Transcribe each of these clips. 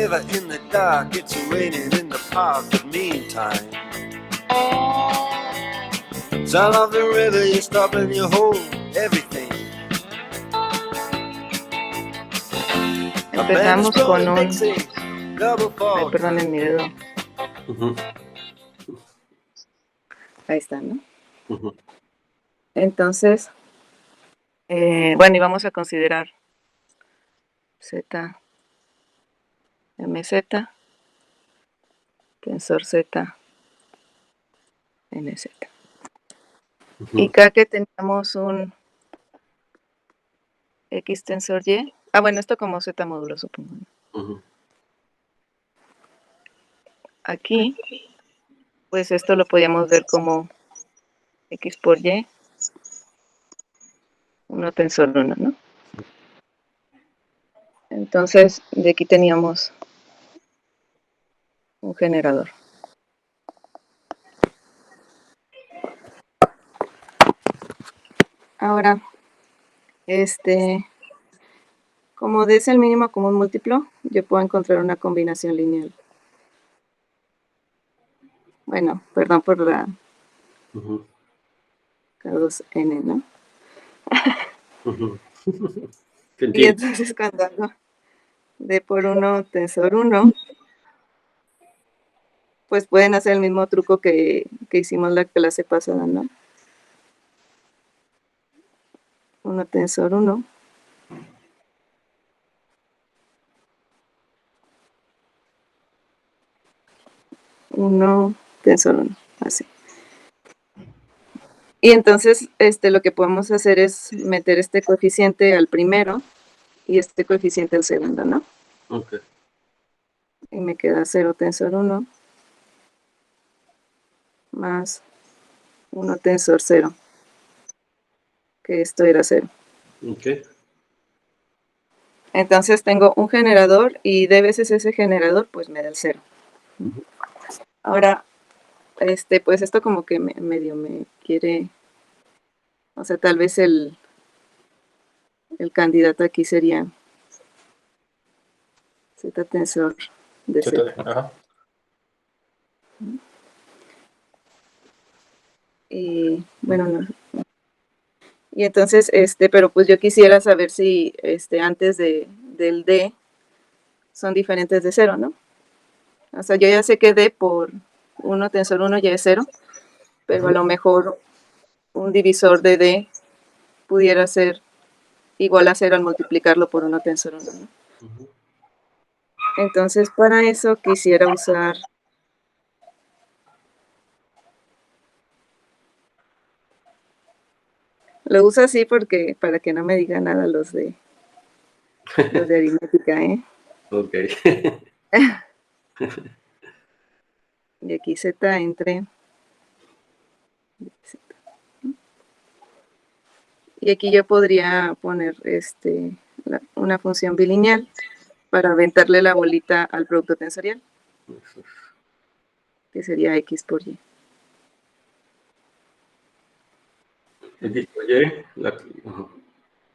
river in the dark, it's raining in the park, but meantime, sound of the river, you stop and you hold everything. Empezamos con un... Ay, perdonen mi dedo. Ahí está, ¿no? Entonces, bueno, y vamos a considerar Z, MZ, tensor Z, NZ. Y acá que teníamos un X tensor Y. Ah, bueno, esto como Z módulo, supongo. Aquí, pues esto lo podíamos ver como X por Y, 1 tensor 1, ¿no? Entonces, de aquí teníamos un generador. Ahora, como D es el mínimo común múltiplo, yo puedo encontrar una combinación lineal. Bueno, perdón por la K2N, ¿no? Y entonces cuando hago D por 1 tensor 1, pues pueden hacer el mismo truco que hicimos la clase pasada, ¿no? 1 tensor 1. Uno tensor 1, así. Y entonces lo que podemos hacer es meter este coeficiente al primero y este coeficiente al segundo, ¿no? Ok. Y me queda 0 tensor 1 más 1 tensor 0, que esto era 0. Ok. Entonces tengo un generador y de veces ese generador pues me da el 0. Ahora, pues esto como que medio me quiere, o sea, tal vez el candidato aquí sería Z tensor de Z. Ajá. Y bueno, no. Y entonces, pero pues yo quisiera saber si antes del D son diferentes de 0, ¿no? O sea, yo ya sé que D por 1 tensor 1 ya es 0, pero a lo mejor un divisor de D pudiera ser igual a 0 al multiplicarlo por 1 tensor 1, ¿no? Entonces, para eso quisiera usar lo uso así porque para que no me digan nada los de aritmética, ¿eh? Ok. Y aquí Z entre Z. Y aquí yo podría poner una función bilineal para aventarle la bolita al producto tensorial, que sería X por Y. X por Y,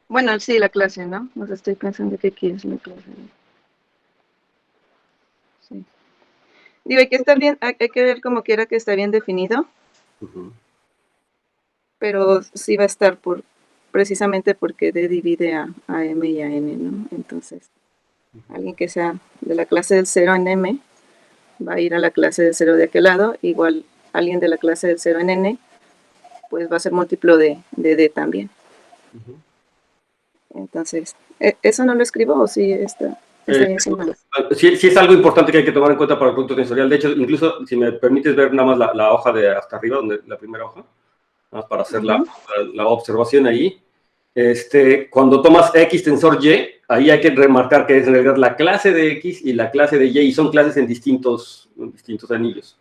Bueno, sí, la clase, ¿no? O sea, estoy pensando que aquí es la clase. Sí. Digo, hay que estar bien, hay que ver como quiera que está bien definido, pero sí va a estar precisamente porque D divide a M y a N, ¿no? Entonces, alguien que sea de la clase del 0 en M va a ir a la clase del 0 de aquel lado, igual alguien de la clase del 0 en N, pues va a ser múltiplo de D también. Entonces, ¿eso no lo escribo o sí está bien señalado? Sí es algo importante que hay que tomar en cuenta para el producto tensorial. De hecho, incluso, si me permites ver nada más la hoja de hasta arriba, la primera hoja, nada más para hacer la observación ahí. Cuando tomas X tensor Y, ahí hay que remarcar que es en realidad la clase de X y la clase de Y, y son clases en distintos anillos.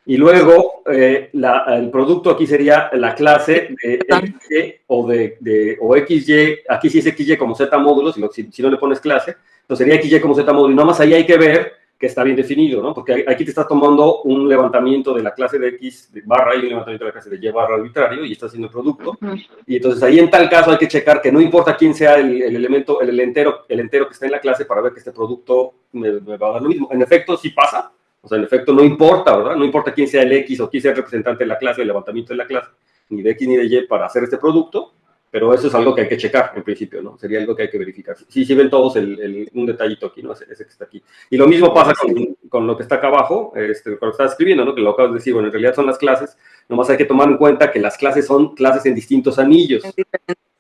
Y luego, el producto aquí sería la clase de XY o XY, aquí sí es XY como Z módulo, si no le pones clase, entonces sería XY como Z módulo, y nada más ahí hay que ver que está bien definido, ¿no? Porque aquí te estás tomando un levantamiento de la clase de X de barra y un levantamiento de la clase de Y barra arbitrario y estás haciendo el producto. Y entonces ahí en tal caso hay que checar que no importa quién sea el elemento, el entero que está en la clase para ver que este producto me va a dar lo mismo. En efecto, sí pasa. O sea, en efecto, no importa, ¿verdad? No importa quién sea el X o quién sea el representante de la clase, el levantamiento de la clase, ni de X ni de Y para hacer este producto, pero eso es algo que hay que checar en principio, ¿no? Sería algo que hay que verificar. Sí ven todos un detallito aquí, ¿no? Ese que está aquí. Y lo mismo pasa con lo que está acá abajo, con lo que estás escribiendo, ¿no? Que lo acabas de decir, bueno, en realidad son las clases, nomás hay que tomar en cuenta que las clases son clases en distintos anillos. Sí.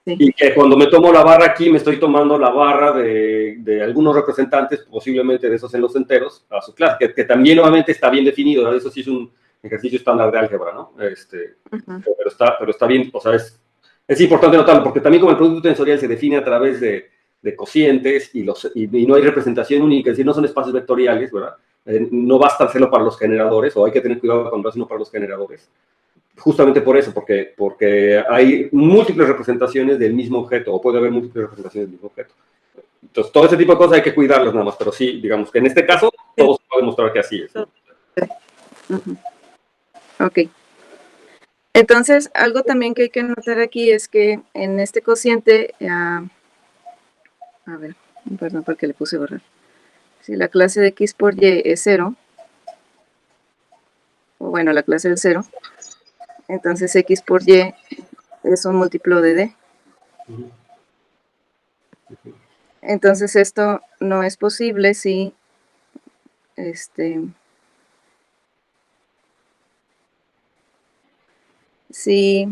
Y que cuando me tomo la barra aquí, me estoy tomando la barra de algunos representantes, posiblemente de esos en los enteros, a su clase, que también nuevamente está bien definido, ¿no? Eso sí es un ejercicio estándar de álgebra, ¿no? Pero está bien, o sea, es importante notarlo, porque también como el producto tensorial se define a través de cocientes y no hay representación única, es decir, no son espacios vectoriales, ¿verdad? No basta hacerlo para los generadores, o hay que tener cuidado cuando hacerlo para los generadores. Justamente por eso, porque hay múltiples representaciones del mismo objeto, o puede haber múltiples representaciones del mismo objeto. Entonces, todo ese tipo de cosas hay que cuidarlas nada más, pero sí, digamos que en este caso, todo se puede demostrar que así es, ¿no? Ok. Entonces, algo también que hay que notar aquí es que en este cociente, a ver, perdón porque le puse borrar. Si la clase de X por Y es 0, o bueno, la clase del 0, entonces X por Y es un múltiplo de D. Entonces esto no es posible si si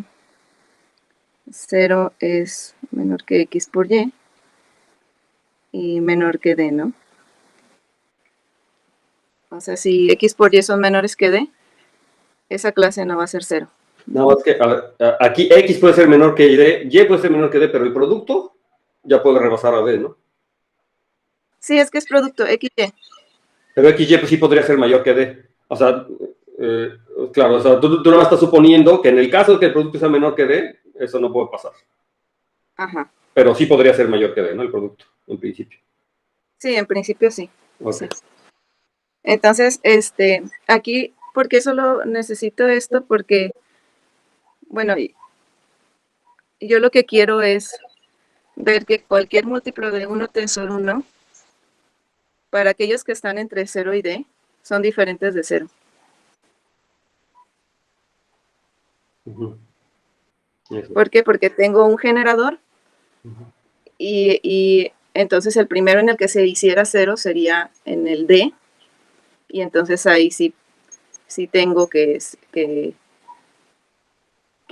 0 es menor que X por Y menor que D, ¿no? O sea, si X por Y son menores que D, esa clase no va a ser 0. Nada más que, a ver, aquí X puede ser menor que Y puede ser menor que D, pero el producto ya puede rebasar a D, ¿no? Sí, es que es producto XY. Pero XY pues sí podría ser mayor que D. O sea, claro, o sea, tú nada más estás suponiendo que en el caso de que el producto sea menor que D, eso no puede pasar. Ajá. Pero sí podría ser mayor que D, ¿no? El producto, en principio. Sí, en principio sí. Okay. Sí. Entonces, aquí, ¿por qué solo necesito esto? Porque, bueno, yo lo que quiero es ver que cualquier múltiplo de 1 tensor 1, para aquellos que están entre 0 y D, son diferentes de 0. ¿Por qué? Porque tengo un generador y entonces el primero en el que se hiciera 0 sería en el D, y entonces ahí sí tengo que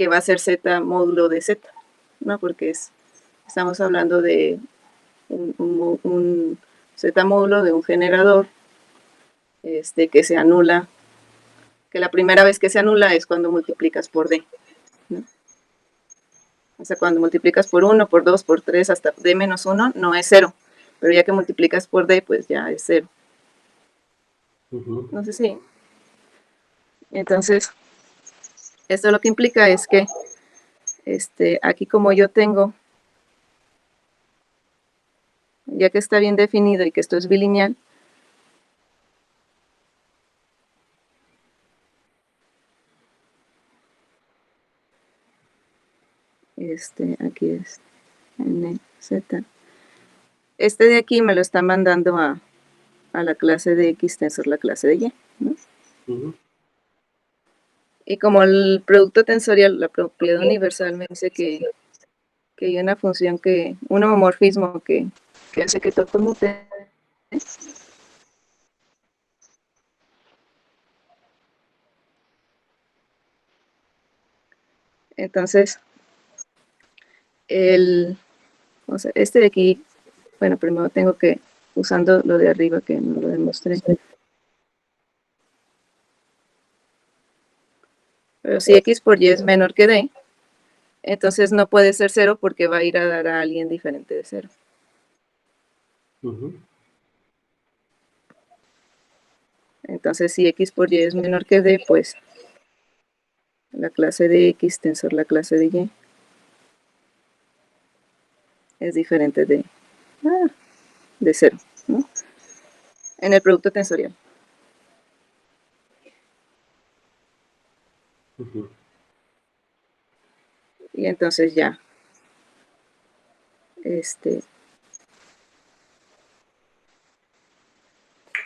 va a ser Z módulo de Z, ¿no? Porque estamos hablando de un Z módulo de un generador que se anula, que la primera vez que se anula es cuando multiplicas por D, ¿no? O sea, cuando multiplicas por 1, por 2, por 3, hasta D menos 1, no es 0. Pero ya que multiplicas por D, pues ya es 0. No sé si. Entonces, esto lo que implica es que aquí como yo tengo, ya que está bien definido y que esto es bilineal, aquí es NZ. Este de aquí me lo está mandando a la clase de X tensor la clase de Y, ¿no? Y como el producto tensorial, la propiedad universal me dice que hay una función un homomorfismo que hace que todo conmute. Entonces, o sea, de aquí, bueno, primero tengo que, usando lo de arriba que no lo demostré. Pero si X por Y es menor que D, entonces no puede ser 0 porque va a ir a dar a alguien diferente de 0. Entonces, si X por Y es menor que D, pues la clase de X tensor la clase de Y es diferente de 0, ¿no? en el producto tensorial. Ujú. Y entonces ya,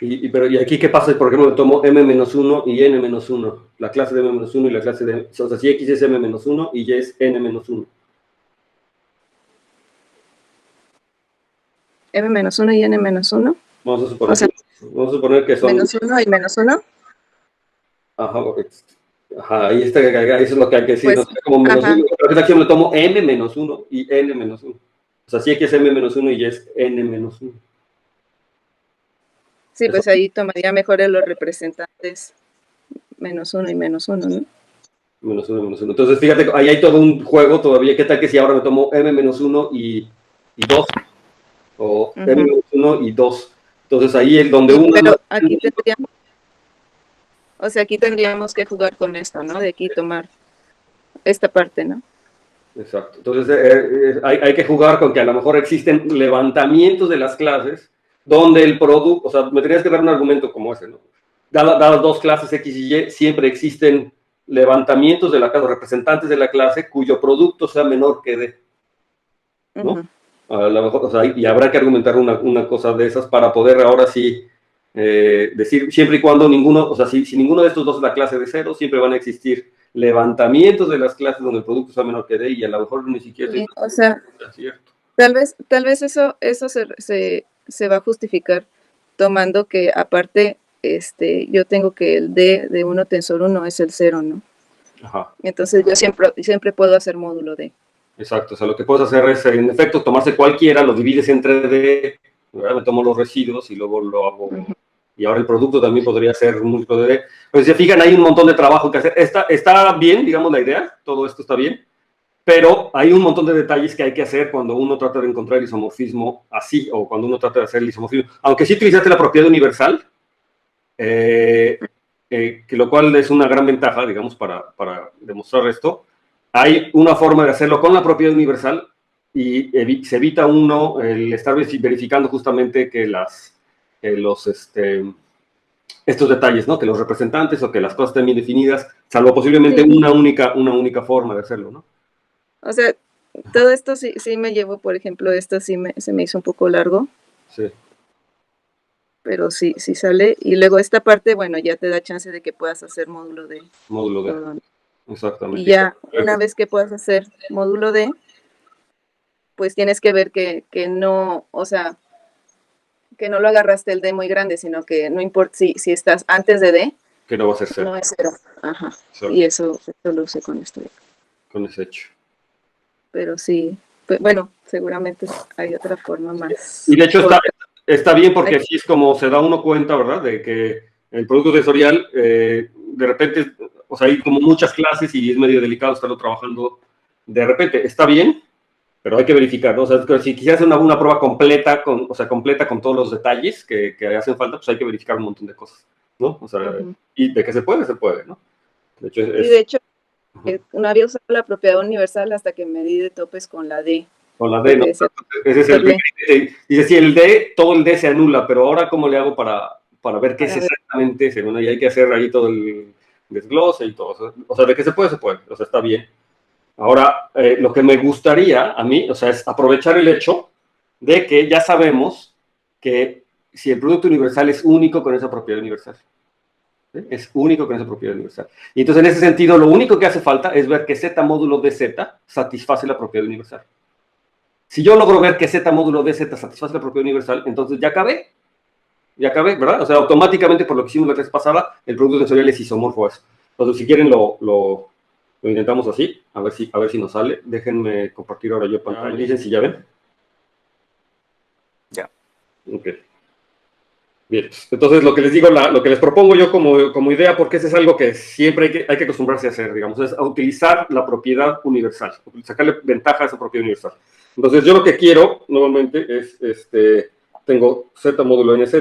¿Y aquí qué pasa? Por ejemplo, tomo m-1 y n-1, la clase de m-1 y la clase de... O sea, si x es m-1 y y es n-1. M-1 y N-1, Vamos a suponer, o sea, vamos a suponer que son... menos 1 y menos 1, Ajá, ajá, ahí está, eso es lo que hay que decir. pues, ¿No? Como menos ajá, 1, pero aquí me tomo m-1 y n-1. O sea, si x es m-1 y y es n-1. sí, Eso, pues ahí tomaría mejor los representantes menos 1 y menos 1, ¿no? -1. Entonces, fíjate, ahí hay todo un juego todavía. ¿Qué tal que si ahora me tomo m-1 y 2? O Ujú. m-1 y 2. Entonces, ahí es donde Y, uno no... pero aquí tendríamos, o sea, aquí tendríamos que jugar con esto, ¿no? De aquí tomar esta parte, ¿no? Exacto. Entonces, hay que jugar con que a lo mejor existen levantamientos de las clases donde el producto, o sea, me tenías que dar un argumento como ese, ¿no? Dadas dos clases X y Y, siempre existen levantamientos de la clase, representantes de la clase cuyo producto sea menor que D, ¿no? Ujú. A lo mejor, o sea, y habrá que argumentar una cosa de esas para poder ahora sí decir, siempre y cuando ninguno, o sea, si ninguno de estos dos es la clase de cero, siempre van a existir levantamientos de las clases donde el producto sea menor que D y a lo mejor ni siquiera Sí, o sea, es cierto. tal vez eso se va a justificar tomando que aparte, yo tengo que el D de 1 tensor 1 es el 0, ¿no? Ajá, Entonces yo siempre puedo hacer módulo D. exacto. O sea, lo que puedes hacer es, en efecto, tomarse cualquiera, lo divides entre D, ¿verdad? Me tomo los residuos y luego lo hago. Ujú. Y ahora el producto también podría ser un múltiplo de D. Pues si se fijan, hay un montón de trabajo que hacer. Está bien, digamos, la idea, todo esto está bien, pero hay un montón de detalles que hay que hacer cuando uno trata de encontrar el isomorfismo así, o cuando uno trata de hacer el isomorfismo. Aunque sí utilizaste la propiedad universal, que lo cual es una gran ventaja, digamos, para demostrar esto. Hay una forma de hacerlo con la propiedad universal y se evita uno el estar verificando justamente que estos detalles, ¿no? Que los representantes o que las cosas estén bien definidas, salvo posiblemente Sí, una única forma de hacerlo, ¿no? o sea, todo esto sí me llevó, por ejemplo, esto se me hizo un poco largo, Sí, pero sí sale. Y luego esta parte, bueno, ya te da chance de que puedas hacer módulo D. módulo D, Todo, ¿no? Y exactamente. ya una vez que puedas hacer módulo D, pues tienes que ver que no, o sea, que no lo agarraste el D muy grande, sino que no importa si estás antes de D, Que no va a ser cero. no es cero. Ajá. Exacto, Y eso lo usé con esto. con ese hecho. Pero sí, pues, bueno, seguramente hay otra forma Y más de hecho corta. está bien porque así es como se da uno cuenta, ¿verdad? De que el producto sensorial, de repente, o sea, hay como muchas clases y es medio delicado estarlo trabajando. De repente, está bien, pero hay que verificar, ¿no? O sea, si quisieras hacer una prueba completa, completa con todos los detalles que hacen falta, pues hay que verificar un montón de cosas, ¿no? O sea, Ujú. y de que se puede, ¿no? De hecho, Y de hecho, uh-huh. no había usado la propiedad universal hasta que me di de topes con la D, Con la D, ¿no? porque decía, Ese es el primer. Dice, si el D, todo el D se anula, pero ahora, ¿cómo le hago para ver qué es para ver, exactamente? Y hay que hacer ahí todo el desglose y todo. O sea, de que se puede. O sea, está bien. Ahora, lo que me gustaría a mí, o sea, es aprovechar el hecho de que ya sabemos que si el producto universal es único con esa propiedad universal. ¿Sí? Es único con esa propiedad universal. Y entonces, en ese sentido, lo único que hace falta es ver que Z módulo de Z satisface la propiedad universal. Si yo logro ver que Z módulo de Z satisface la propiedad universal, entonces ya acabé, ¿verdad? O sea, automáticamente por lo que hicimos la clase pasada, el producto tensorial es isomorfo a eso. Entonces, si quieren, lo intentamos así, a ver si nos sale. Déjenme compartir ahora yo pantalla. Dicen si ya ven. Ya. Ok. Bien, entonces lo que les digo, lo que les propongo yo como idea, porque eso es algo que siempre hay que acostumbrarse a hacer, digamos, es a utilizar la propiedad universal, sacarle ventaja a esa propiedad universal. Entonces yo lo que quiero, nuevamente, es, tengo Z módulo NZ,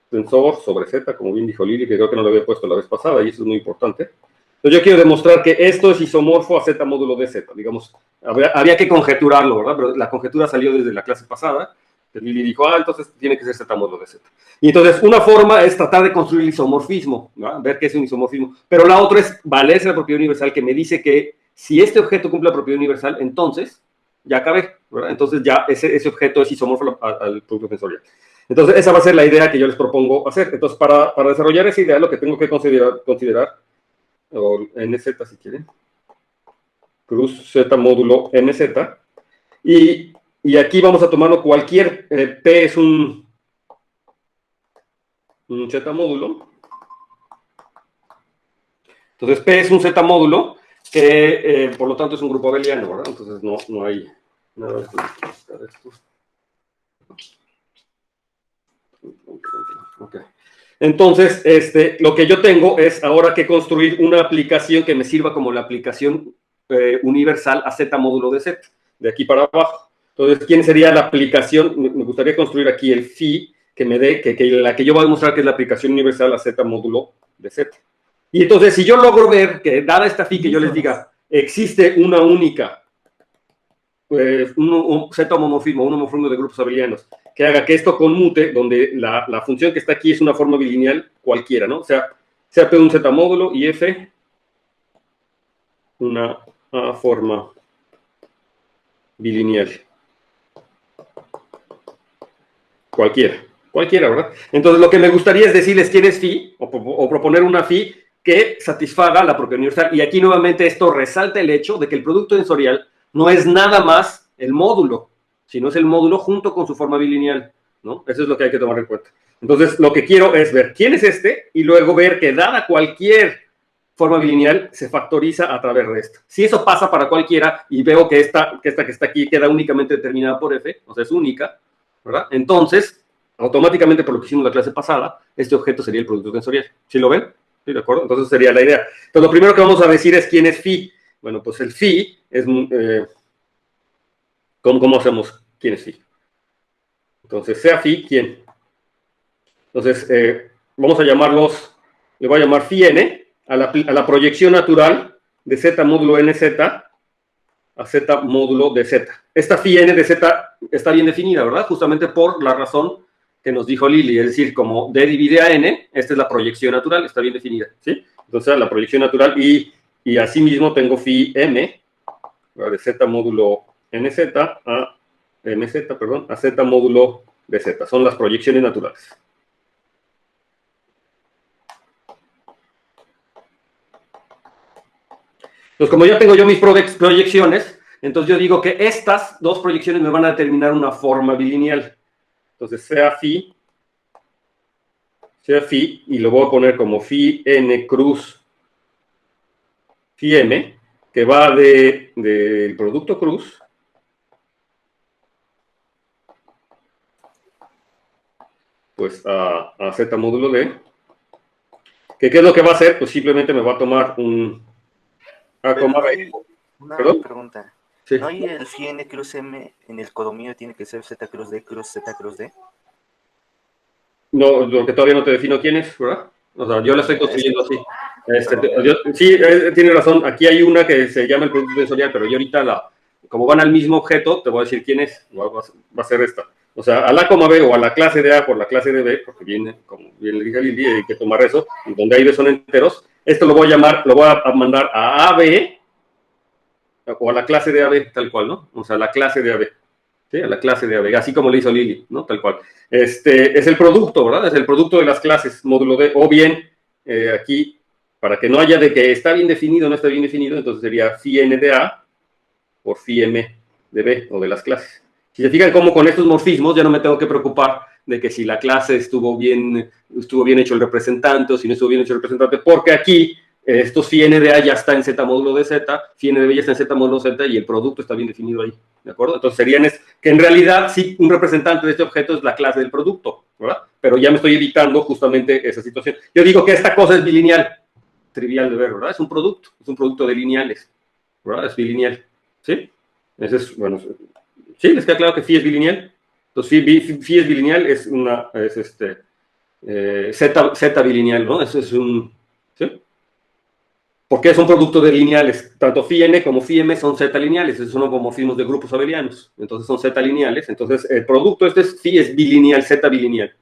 tensor sobre Z, como bien dijo Lili, que creo que no lo había puesto la vez pasada, y eso es muy importante. Entonces yo quiero demostrar que esto es isomorfo a Z módulo de Z, digamos, había que conjeturarlo, ¿verdad? Pero la conjetura salió desde la clase pasada, Lili dijo, entonces tiene que ser Z módulo de Z. Y entonces una forma es tratar de construir el isomorfismo, ¿no? Ver qué es un isomorfismo. Pero la otra es valerse la propiedad universal, que me dice que si este objeto cumple la propiedad universal, entonces ya acabé, ¿verdad? Entonces ya ese objeto es isomorfo al producto tensorial. Entonces esa va a ser la idea que yo les propongo hacer. Entonces para desarrollar esa idea lo que tengo que considerar o NZ si quieren, cruz Z módulo NZ, y aquí vamos a tomarlo cualquier, P es un Z módulo. Entonces P es un Z módulo que por lo tanto es un grupo abeliano, ¿verdad? Entonces no hay nada de esto. Okay. Entonces, lo que yo tengo es ahora que construir una aplicación que me sirva como la aplicación universal a Z módulo de Z, de aquí para abajo. Entonces, ¿quién sería la aplicación? Me gustaría construir aquí el phi que me dé, la que yo voy a demostrar que es la aplicación universal a Z módulo de Z. Y entonces, si yo logro ver que, dada esta phi que yo les diga, existe una única, un Z homomorfismo, un homomorfismo de grupos abelianos, que haga que esto conmute, donde la función que está aquí es una forma bilineal cualquiera, ¿no? O sea P un Z módulo y F una forma bilineal. Cualquiera, ¿verdad? Entonces, lo que me gustaría es decirles quién es phi, o proponer una phi que satisfaga la propiedad universal. Y aquí, nuevamente, esto resalta el hecho de que el producto tensorial no es nada más el módulo, sino es el módulo junto con su forma bilineal, ¿no? Eso es lo que hay que tomar en cuenta. Entonces, lo que quiero es ver quién es y luego ver que dada cualquier forma bilineal se factoriza a través de esto. Si eso pasa para cualquiera y veo que esta que está aquí queda únicamente determinada por F, o sea, es única, ¿verdad? Entonces, automáticamente, por lo que hicimos la clase pasada, este objeto sería el producto tensorial. ¿Sí lo ven? ¿Sí, de acuerdo? Entonces sería la idea. Entonces, lo primero que vamos a decir es quién es phi. Bueno, pues el phi es... ¿Cómo hacemos quién es phi? Entonces, sea phi, ¿quién? Entonces, vamos a llamarlos, le voy a llamar phi n a la proyección natural de Z módulo NZ a Z módulo de Z. Esta phi n de Z está bien definida, ¿verdad? Justamente por la razón que nos dijo Lili, es decir, como D divide a N, esta es la proyección natural, está bien definida, ¿sí? Entonces, la proyección natural y asimismo tengo phi m, de Z módulo NZ a MZ, perdón, a Z módulo de Z. Son las proyecciones naturales. Entonces, como ya tengo yo mis proyecciones, entonces yo digo que estas dos proyecciones me van a determinar una forma bilineal. Entonces, sea phi, y lo voy a poner como phi n cruz phi m, que va del producto cruz pues a Z módulo D. ¿Qué es lo que va a hacer? Pues simplemente me va a tomar un A, B. Una ¿Perdón? pregunta. Sí. ¿No hay el phi n cruz m en el codominio tiene que ser Z cruz D cruz Z cruz D? No, lo que todavía no te defino quién es, ¿verdad? O sea, yo la estoy construyendo así. Sí, tiene razón. Aquí hay una que se llama el producto tensorial, pero yo ahorita, como van al mismo objeto, te voy a decir quién es. Va a ser esta. O sea, a la coma B o a la clase de A por la clase de B, porque viene, como bien le dije a Lili, hay que tomar eso, y donde hay B son enteros. Esto lo voy a mandar a AB, o a la clase de AB, tal cual, ¿no? O sea, a la clase de AB. ¿Sí? A la clase de AB, así como le hizo Lili, ¿no? Tal cual. Es el producto, ¿verdad? Es el producto de las clases, módulo D, o bien, aquí, para que no haya de que está bien definido o no está bien definido, entonces sería phi n de A por phi m de B, o de las clases. Si se fijan cómo con estos morfismos ya no me tengo que preocupar de que si la clase estuvo bien hecho el representante o si no estuvo bien hecho el representante, porque aquí estos phi n de A ya está en Z módulo de Z, phi n de B ya está en Z módulo Z y el producto está bien definido ahí, ¿de acuerdo? Entonces serían que en realidad sí un representante de este objeto es la clase del producto, ¿verdad? Pero ya me estoy evitando justamente esa situación. Yo digo que esta cosa es bilineal, trivial de ver, ¿verdad? Es un producto de lineales, ¿verdad? Es bilineal, ¿sí? Ese es, bueno, ¿sí? ¿Les queda claro que phi es bilineal? Entonces, phi es bilineal, es Z bilineal, ¿no? Eso es un... ¿sí? porque son productos de lineales. Tanto phi n como phi m son z lineales, esos son homomorfismos de grupos abelianos. Entonces son z lineales. Entonces el producto phi es bilineal, z bilineal.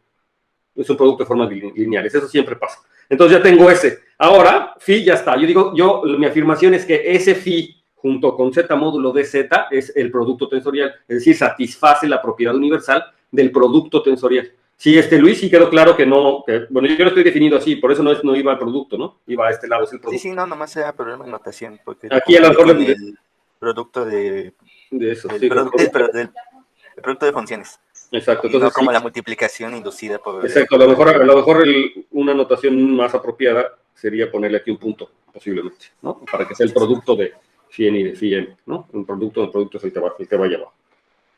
Es un producto de formas lineales, eso siempre pasa. Entonces ya tengo ese. Ahora, phi ya está. Mi afirmación es que ese phi junto con z módulo de z es el producto tensorial, es decir, satisface la propiedad universal del producto tensorial. Sí, Luis, sí quedó claro que no, bueno, yo lo estoy definido así, por eso no iba al producto, ¿no? Iba a este lado, es el producto. Sí, no, nomás era problema de notación, porque aquí a lo mejor el producto de eso, el sí, producto de funciones. Exacto. Entonces, no como la multiplicación inducida por... Exacto, a lo mejor una notación más apropiada sería ponerle aquí un punto, posiblemente, ¿no? Para que sea el producto de phi n y de phi m, ¿no? El producto es el que vaya abajo.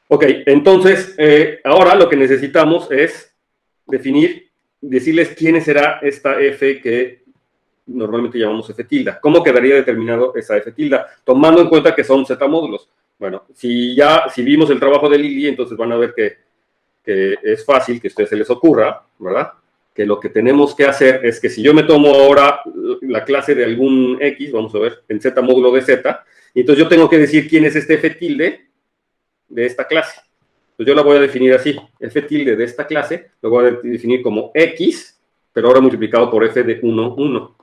Ok, entonces, ahora lo que necesitamos es decirles quién será esta f que normalmente llamamos f tilde. ¿Cómo quedaría determinado esa f tilde? Tomando en cuenta que son z módulos. Bueno, si vimos el trabajo de Lili, entonces van a ver que es fácil que a ustedes se les ocurra, ¿verdad? Que lo que tenemos que hacer es que si yo me tomo ahora la clase de algún x, vamos a ver, en z módulo de z, entonces yo tengo que decir quién es este f tilde de esta clase. Pues yo la voy a definir así, f tilde de esta clase, lo voy a definir como x, pero ahora multiplicado por f de 1, 1.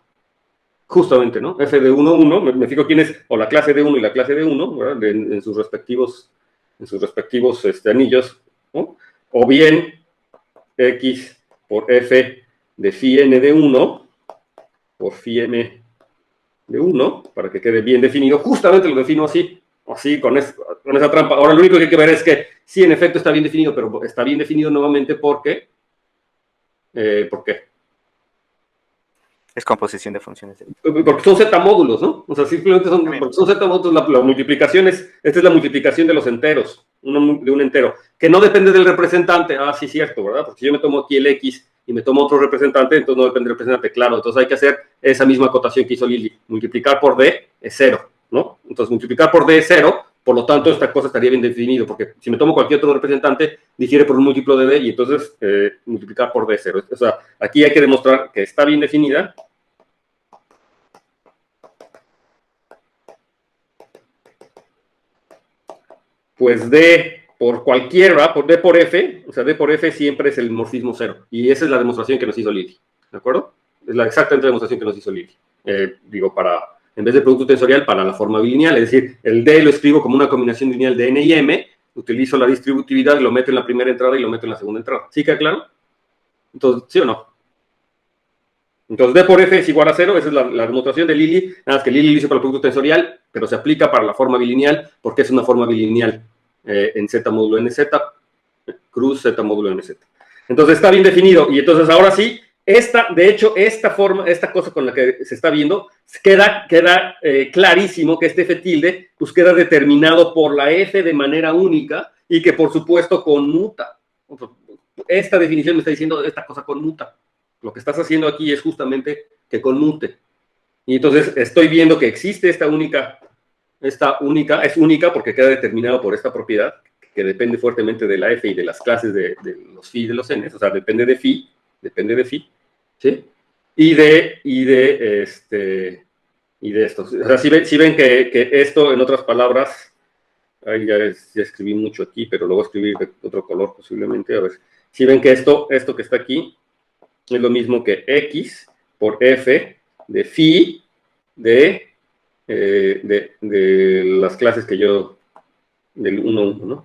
Justamente, ¿no? F de 1, 1, me fijo quién es, o la clase de 1 y la clase de 1, ¿verdad? En sus respectivos anillos, ¿no? O bien x por f de phi n de 1 por phi m de 1, para que quede bien definido. Justamente lo defino así con esa trampa. Ahora lo único que hay que ver es que sí, en efecto está bien definido, pero está bien definido nuevamente porque ¿por qué? Es composición de funciones. Porque son z módulos, ¿no? O sea, simplemente porque son z módulos, la multiplicación esta es la multiplicación de los enteros, de un entero, que no depende del representante. Ah, sí, cierto, ¿verdad? Porque si yo me tomo aquí el x y me tomo otro representante, entonces no depende del representante, claro. Entonces hay que hacer esa misma acotación que hizo Lili. Multiplicar por d es 0, ¿no? Entonces multiplicar por d es 0, por lo tanto esta cosa estaría bien definido, porque si me tomo cualquier otro representante, difiere por un múltiplo de d y entonces multiplicar por d es 0. O sea, aquí hay que demostrar que está bien definida. Pues d por cualquiera, por d por f, o sea, d por f siempre es el morfismo 0. Y esa es la demostración que nos hizo Lili, ¿de acuerdo? Es la exacta demostración que nos hizo Lili. En vez de producto tensorial, para la forma bilineal, es decir, el d lo escribo como una combinación lineal de n y m, utilizo la distributividad y lo meto en la primera entrada y lo meto en la segunda entrada. ¿Sí queda claro? Entonces, ¿sí o no? Entonces, d por f es igual a 0, esa es la demostración de Lili, nada más que Lili lo hizo para el producto tensorial, pero se aplica para la forma bilineal, porque es una forma bilineal en z módulo nz, cruz z módulo nz. Entonces, está bien definido, y entonces ahora sí, de hecho, esta cosa con la que se está viendo, queda clarísimo que este f tilde, pues queda determinado por la f de manera única, y que por supuesto conmuta. Esta definición me está diciendo esta cosa conmuta. Lo que estás haciendo aquí es justamente que conmute. Y entonces estoy viendo que existe esta única es única porque queda determinado por esta propiedad que depende fuertemente de la f y de las clases de los phi y de los n, o sea, depende de phi, ¿sí? Y de esto. O sea, si ven que esto, en otras palabras, ahí ya escribí mucho aquí, pero lo voy a escribir de otro color posiblemente, a ver. Si ven que esto que está aquí, es lo mismo que x por f de phi de las clases que yo, del 1, 1, ¿no?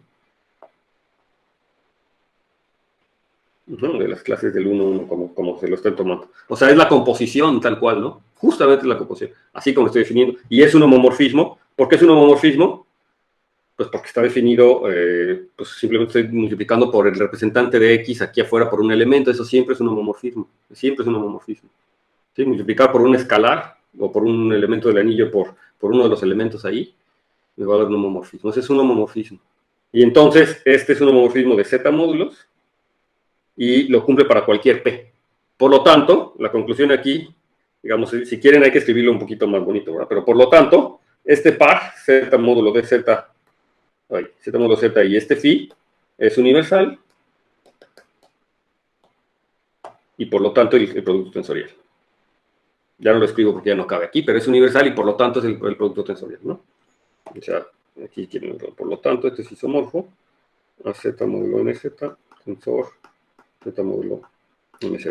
De las clases del 1, 1, como se lo estén tomando. O sea, es la composición tal cual, ¿no? Justamente es la composición, así como estoy definiendo. Y es un homomorfismo. ¿Por qué es un homomorfismo? Pues porque está definido, pues simplemente estoy multiplicando por el representante de x aquí afuera por un elemento. Eso siempre es un homomorfismo. Siempre es un homomorfismo. ¿Sí? Multiplicar por un escalar o por un elemento del anillo por uno de los elementos ahí, me va a dar un homomorfismo. Ese es un homomorfismo. Y entonces, este es un homomorfismo de z módulos y lo cumple para cualquier p. Por lo tanto, la conclusión aquí, digamos, si quieren hay que escribirlo un poquito más bonito, ¿verdad? Pero por lo tanto, este par, z módulo de z, z módulo z y este phi, es universal y por lo tanto el producto tensorial. Ya no lo escribo porque ya no cabe aquí, pero es universal y por lo tanto es el producto tensorial, ¿no? O sea, aquí tienen, por lo tanto, este es isomorfo, AZ módulo NZ, tensor, Z módulo NZ.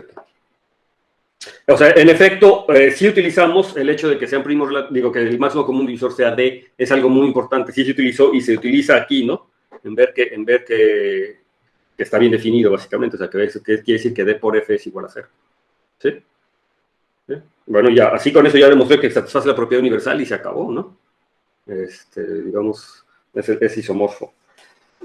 O sea, en efecto, si utilizamos el hecho de que sean primos, digo que el máximo común divisor sea D, es algo muy importante. Sí se utilizó y se utiliza aquí, ¿no? En ver que está bien definido, básicamente. O sea, que quiere decir que D por F es igual a 0. ¿Sí? ¿Sí? Bueno, ya, así con eso ya demostré que satisface la propiedad universal y se acabó, ¿no? Digamos, es isomorfo.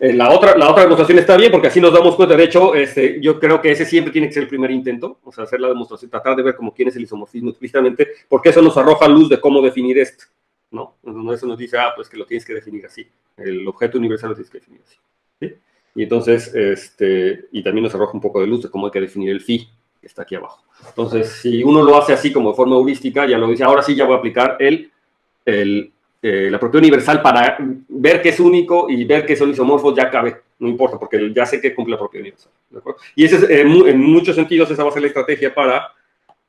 La otra demostración está bien porque así nos damos cuenta. De hecho, yo creo que ese siempre tiene que ser el primer intento, o sea, hacer la demostración, tratar de ver como quién es el isomorfismo explícitamente, porque eso nos arroja luz de cómo definir esto, ¿no? Entonces, eso nos dice, pues que lo tienes que definir así, el objeto universal lo tienes que definir así, ¿sí? Y entonces, y también nos arroja un poco de luz de cómo hay que definir el phi, que está aquí abajo. Entonces, si uno lo hace así como de forma heurística, ya lo dice, ahora sí ya voy a aplicar la propiedad universal para ver que es único y ver que son isomorfos ya cabe, no importa, porque ya sé que cumple la propiedad universal, ¿de acuerdo? Y ese es, en muchos sentidos esa va a ser la estrategia para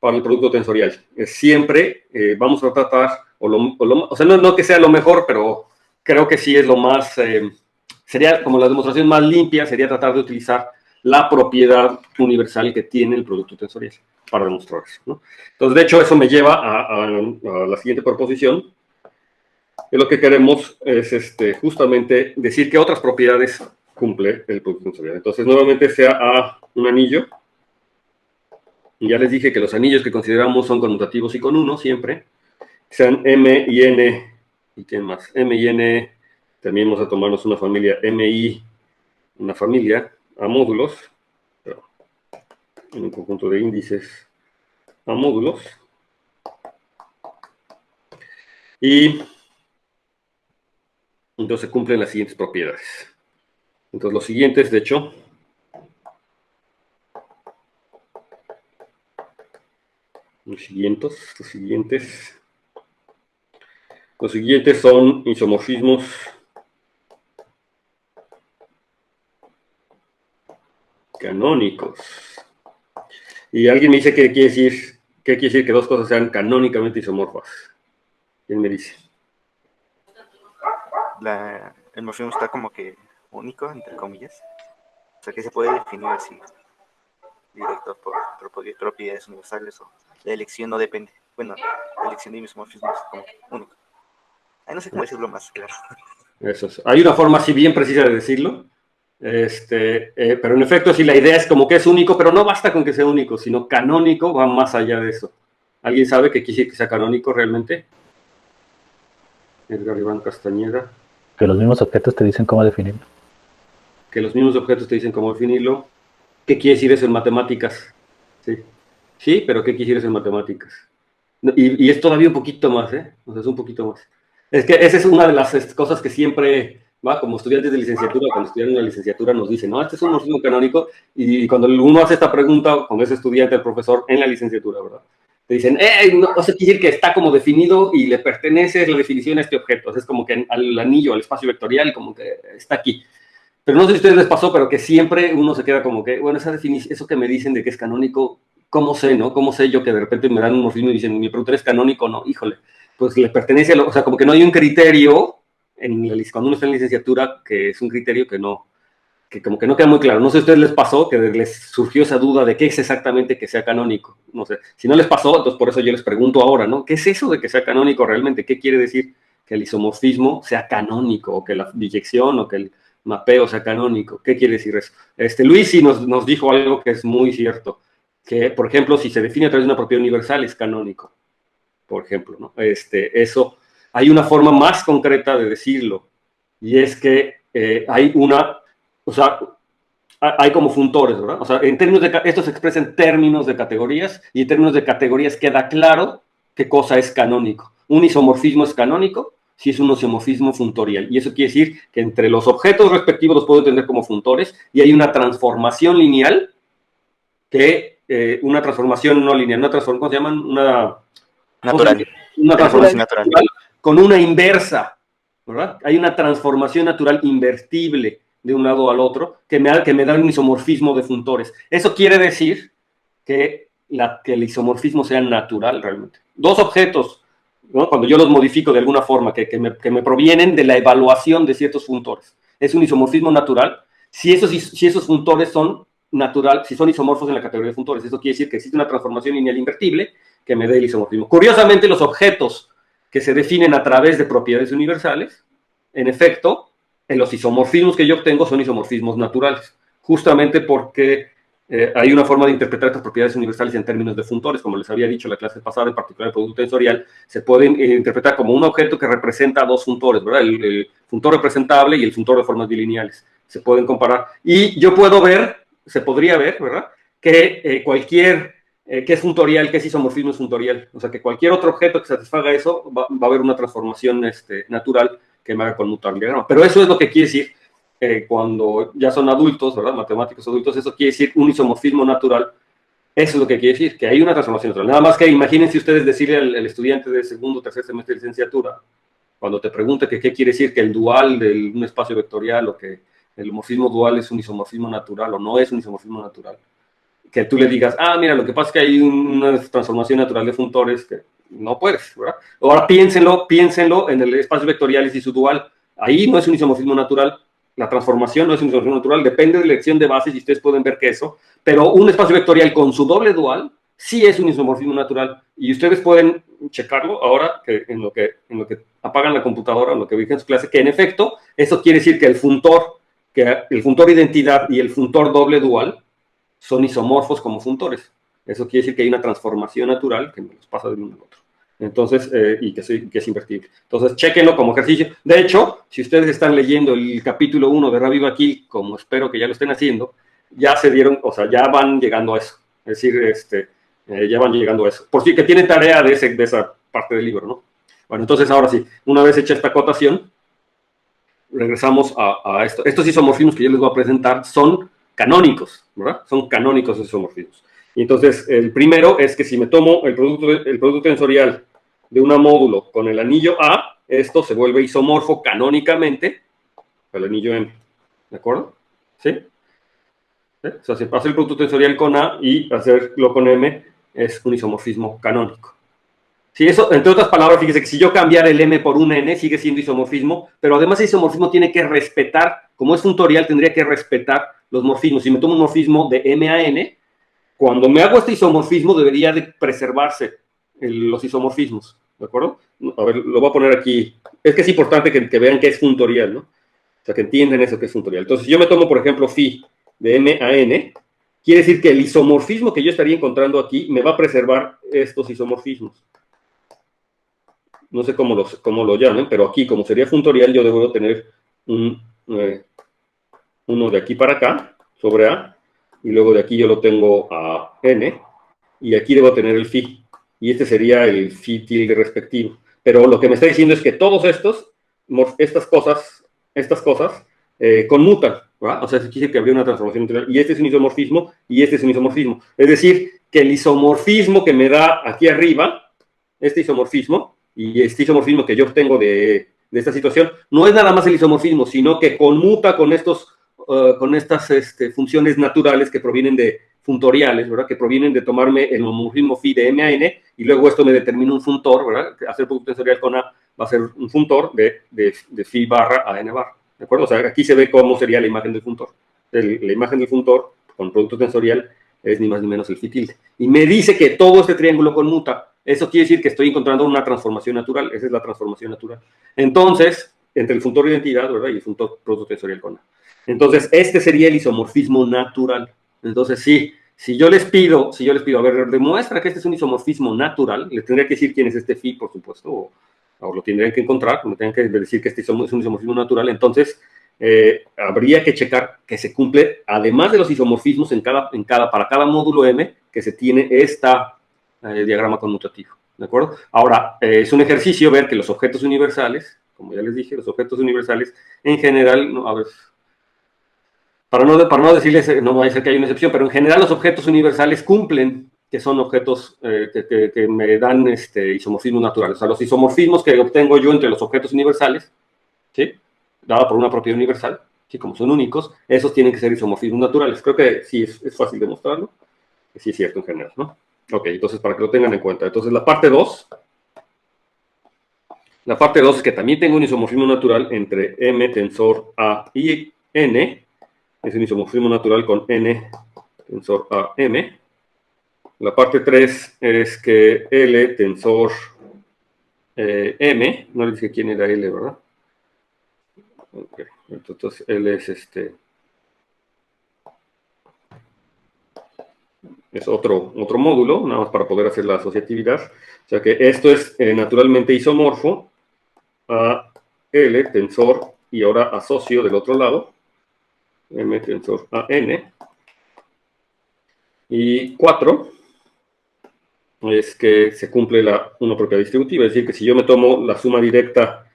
el producto tensorial. Siempre vamos a tratar, o sea, no que sea lo mejor, pero creo que sí es lo más, sería como la demostración más limpia, sería tratar de utilizar la propiedad universal que tiene el producto tensorial para demostrar eso, ¿no? Entonces, de hecho, eso me lleva a la siguiente proposición. Y lo que queremos es justamente decir que otras propiedades cumple el producto tensorial. Entonces, nuevamente sea A un anillo. Y ya les dije que los anillos que consideramos son conmutativos y con 1 siempre. Sean M y N. ¿Y quién más? M y N. También vamos a tomarnos una familia MI, una familia a módulos, en un conjunto de índices a módulos. Y entonces cumplen las siguientes propiedades. Entonces los siguientes, de hecho, los siguientes son isomorfismos canónicos. Y alguien me dice que quiere decir que dos cosas sean canónicamente isomorfas. ¿Quién me dice? El morfismo está como que único, entre comillas. O sea, que se puede definir así, directo por propiedades universales, o la elección no depende. Bueno, la elección de isomorfismo es como único. Ay, no sé cómo decirlo más claro. Eso es. Hay una forma así bien precisa de decirlo. Pero en efecto, sí, la idea es como que es único, pero no basta con que sea único, sino canónico va más allá de eso. ¿Alguien sabe qué quiere que sea canónico realmente? Edgar Iván Castañeda. Que los mismos objetos te dicen cómo definirlo. Que los mismos objetos te dicen cómo definirlo. ¿Qué quiere decir eso en matemáticas? Sí, sí, pero ¿qué quiere decir eso en matemáticas? Y es todavía un poquito más, ¿eh? O sea, es un poquito más. Es que esa es una de las cosas que siempre, como estudiantes de licenciatura, cuando estudian una licenciatura nos dicen, no, este es un morfismo canónico, y cuando uno hace esta pregunta con ese estudiante, el profesor, en la licenciatura, ¿verdad? Te dicen, no, o sea, quiere decir que está como definido y le pertenece la definición a este objeto. O sea, es como que al anillo, al espacio vectorial, como que está aquí. Pero no sé si a ustedes les pasó, pero que siempre uno se queda como que, bueno, esa definición, eso que me dicen de que es canónico, ¿cómo sé, no? ¿Cómo sé yo que de repente me dan un morfismo y dicen, mi pregunta es canónico? No, híjole, pues le pertenece o sea, como que no hay un criterio, cuando uno está en licenciatura, que es un criterio que como que no queda muy claro. No sé si a ustedes les pasó que les surgió esa duda de qué es exactamente que sea canónico. No sé, si no les pasó, entonces por eso yo les pregunto ahora, ¿no? ¿Qué es eso de que sea canónico realmente? ¿Qué quiere decir que el isomorfismo sea canónico, o que la biyección, o que el mapeo sea canónico? ¿Qué quiere decir eso? Luis sí nos dijo algo que es muy cierto, que, por ejemplo, si se define a través de una propiedad universal, es canónico, por ejemplo, ¿no? Eso, hay una forma más concreta de decirlo, y es que hay o sea, hay como funtores, ¿verdad? O sea, en términos esto se expresa en términos de categorías, y en términos de categorías queda claro qué cosa es canónico. Un isomorfismo es canónico si es un isomorfismo funtorial, y eso quiere decir que entre los objetos respectivos los puedo entender como funtores, y hay una transformación lineal una transformación no lineal, ¿cómo se llaman? Natural. Una transformación natural con una inversa, ¿verdad? Hay una transformación natural invertible de un lado al otro que me da un isomorfismo de funtores. Eso quiere decir que que el isomorfismo sea natural realmente. Dos objetos, ¿no? Cuando yo los modifico de alguna forma, que me provienen de la evaluación de ciertos funtores. Es un isomorfismo natural si esos funtores son natural, si son isomorfos en la categoría de funtores. Eso quiere decir que existe una transformación lineal invertible que me dé el isomorfismo. Curiosamente, los objetos que se definen a través de propiedades universales, en efecto, en los isomorfismos que yo obtengo son isomorfismos naturales, justamente porque hay una forma de interpretar estas propiedades universales en términos de funtores, como les había dicho en la clase pasada, en particular el producto tensorial, se pueden interpretar como un objeto que representa dos funtores, ¿verdad? El funtor representable y el funtor de formas bilineales. Se pueden comparar. Y yo puedo ver, se podría ver, ¿verdad? Que cualquier, que es funtorial, que es isomorfismo es funtorial. O sea, que cualquier otro objeto que satisfaga eso, va a haber una transformación natural que me haga conmutar el diagrama. Pero eso es lo que quiere decir cuando ya son adultos, ¿verdad? Matemáticos adultos, eso quiere decir un isomorfismo natural. Eso es lo que quiere decir, que hay una transformación natural. Nada más que imagínense ustedes decirle al estudiante de segundo o tercer semestre de licenciatura, cuando te pregunte que qué quiere decir que el dual de un espacio vectorial o que el homorfismo dual es un isomorfismo natural o no es un isomorfismo natural, que tú le digas, mira, lo que pasa es que hay una transformación natural de funtores que no puedes, ¿verdad? Ahora piénsenlo en el espacio vectorial y su dual. Ahí no es un isomorfismo natural, la transformación no es un isomorfismo natural, depende de la elección de bases y ustedes pueden ver que eso, pero un espacio vectorial con su doble dual sí es un isomorfismo natural y ustedes pueden checarlo ahora que en lo que apagan la computadora, en lo que dije en su clase, que en efecto eso quiere decir que el funtor identidad y el funtor doble dual son isomorfos como funtores. Eso quiere decir que hay una transformación natural que los pasa de uno al otro. Entonces, y que es invertible. Entonces, chéquenlo como ejercicio. De hecho, si ustedes están leyendo el capítulo 1 de Rabi Bakil, como espero que ya lo estén haciendo, ya se dieron, o sea, ya van llegando a eso. Es decir, ya van llegando a eso. Por si que tienen tarea de esa parte del libro, ¿no? Bueno, entonces ahora sí, una vez hecha esta acotación, regresamos a esto. Estos isomorfismos que yo les voy a presentar son canónicos, ¿verdad? Son canónicos esos isomorfismos. Y entonces, el primero es que si me tomo el producto tensorial de una módulo con el anillo A, esto se vuelve isomorfo canónicamente al anillo M. ¿De acuerdo? ¿Sí? O sea, si pasa el producto tensorial con A y hacerlo con M es un isomorfismo canónico. Sí, eso, entre otras palabras, fíjese que si yo cambiara el M por un N, sigue siendo isomorfismo, pero además el isomorfismo tiene que respetar, como es funtorial, tendría que respetar los morfismos. Si me tomo un morfismo de M a N, cuando me hago este isomorfismo debería de preservarse los isomorfismos, ¿de acuerdo? A ver, lo voy a poner aquí. Es que es importante que vean que es funtorial, ¿no? O sea, que entiendan eso que es funtorial. Entonces, si yo me tomo, por ejemplo, phi de M a N, quiere decir que el isomorfismo que yo estaría encontrando aquí me va a preservar estos isomorfismos. No sé cómo lo llamen, pero aquí, como sería funtorial, yo debo tener uno de aquí para acá, sobre A, y luego de aquí yo lo tengo a N, y aquí debo tener el phi, y este sería el phi tilde respectivo. Pero lo que me está diciendo es que todos estas cosas conmutan, ¿verdad? O sea, se quiere que habría una transformación integral, y este es un isomorfismo, y este es un isomorfismo. Es decir, que el isomorfismo que me da aquí arriba, este isomorfismo, y este isomorfismo que yo obtengo de esta situación, no es nada más el isomorfismo, sino que conmuta con estas funciones naturales que provienen de funtoriales, ¿verdad? Que provienen de tomarme el homomorfismo phi de M a N, y luego esto me determina un funtor, ¿verdad? Hacer producto tensorial con A va a ser un funtor de phi barra a N barra, ¿de acuerdo? O sea, aquí se ve cómo sería la imagen del funtor. La imagen del funtor con producto tensorial es ni más ni menos el phi tilde. Y me dice que todo este triángulo conmuta. Eso quiere decir que estoy encontrando una transformación natural. Esa es la transformación natural. Entonces, entre el funtor identidad, ¿verdad? Y el funtor producto tensorial con A. Entonces, este sería el isomorfismo natural. Entonces, sí, si yo les pido, a ver, demuestra que este es un isomorfismo natural, les tendría que decir quién es este phi, por supuesto, o lo tendrían que encontrar, me tendrían que decir que este es un isomorfismo natural. Entonces, habría que checar que se cumple, además de los isomorfismos para cada módulo M, que se tiene diagrama conmutativo, ¿de acuerdo? Ahora, es un ejercicio ver que los objetos universales, como ya les dije, los objetos universales, en general, no, a ver, para no decirles, no va a ser que haya una excepción, pero en general los objetos universales cumplen, que son objetos que me dan isomorfismos naturales. O sea, los isomorfismos que obtengo yo entre los objetos universales, ¿sí? Dada por una propiedad universal, ¿sí? Como son únicos, esos tienen que ser isomorfismos naturales. Creo que sí es fácil demostrarlo, que sí es cierto en general, ¿no? Ok, entonces para que lo tengan en cuenta. Entonces la parte 2 es que también tengo un isomorfismo natural entre M tensor A y N. Es un isomorfismo natural con N tensor A, M. La parte 3 es que L tensor M. No le dije quién era L, ¿verdad? Ok, entonces L es otro módulo, nada más para poder hacer la asociatividad. O sea que esto es naturalmente isomorfo a L tensor y ahora asocio del otro lado M tensor a N. Y 4 es que se cumple una propiedad distributiva, es decir, que si yo me tomo la suma directa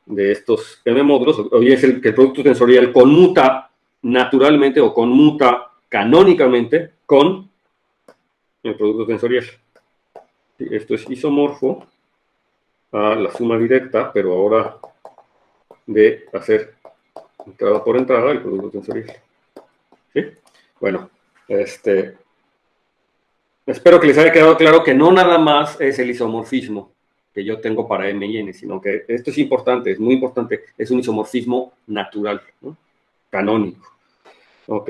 de estos M módulos, hoy es que el producto tensorial conmuta naturalmente o conmuta canónicamente con el producto tensorial. Esto es isomorfo a la suma directa, pero ahora de hacer entrada por entrada el producto tensorial. ¿Sí? Bueno, espero que les haya quedado claro que no nada más es el isomorfismo que yo tengo para M y N, sino que esto es importante, es muy importante, es un isomorfismo natural, ¿no? Canónico. Ok.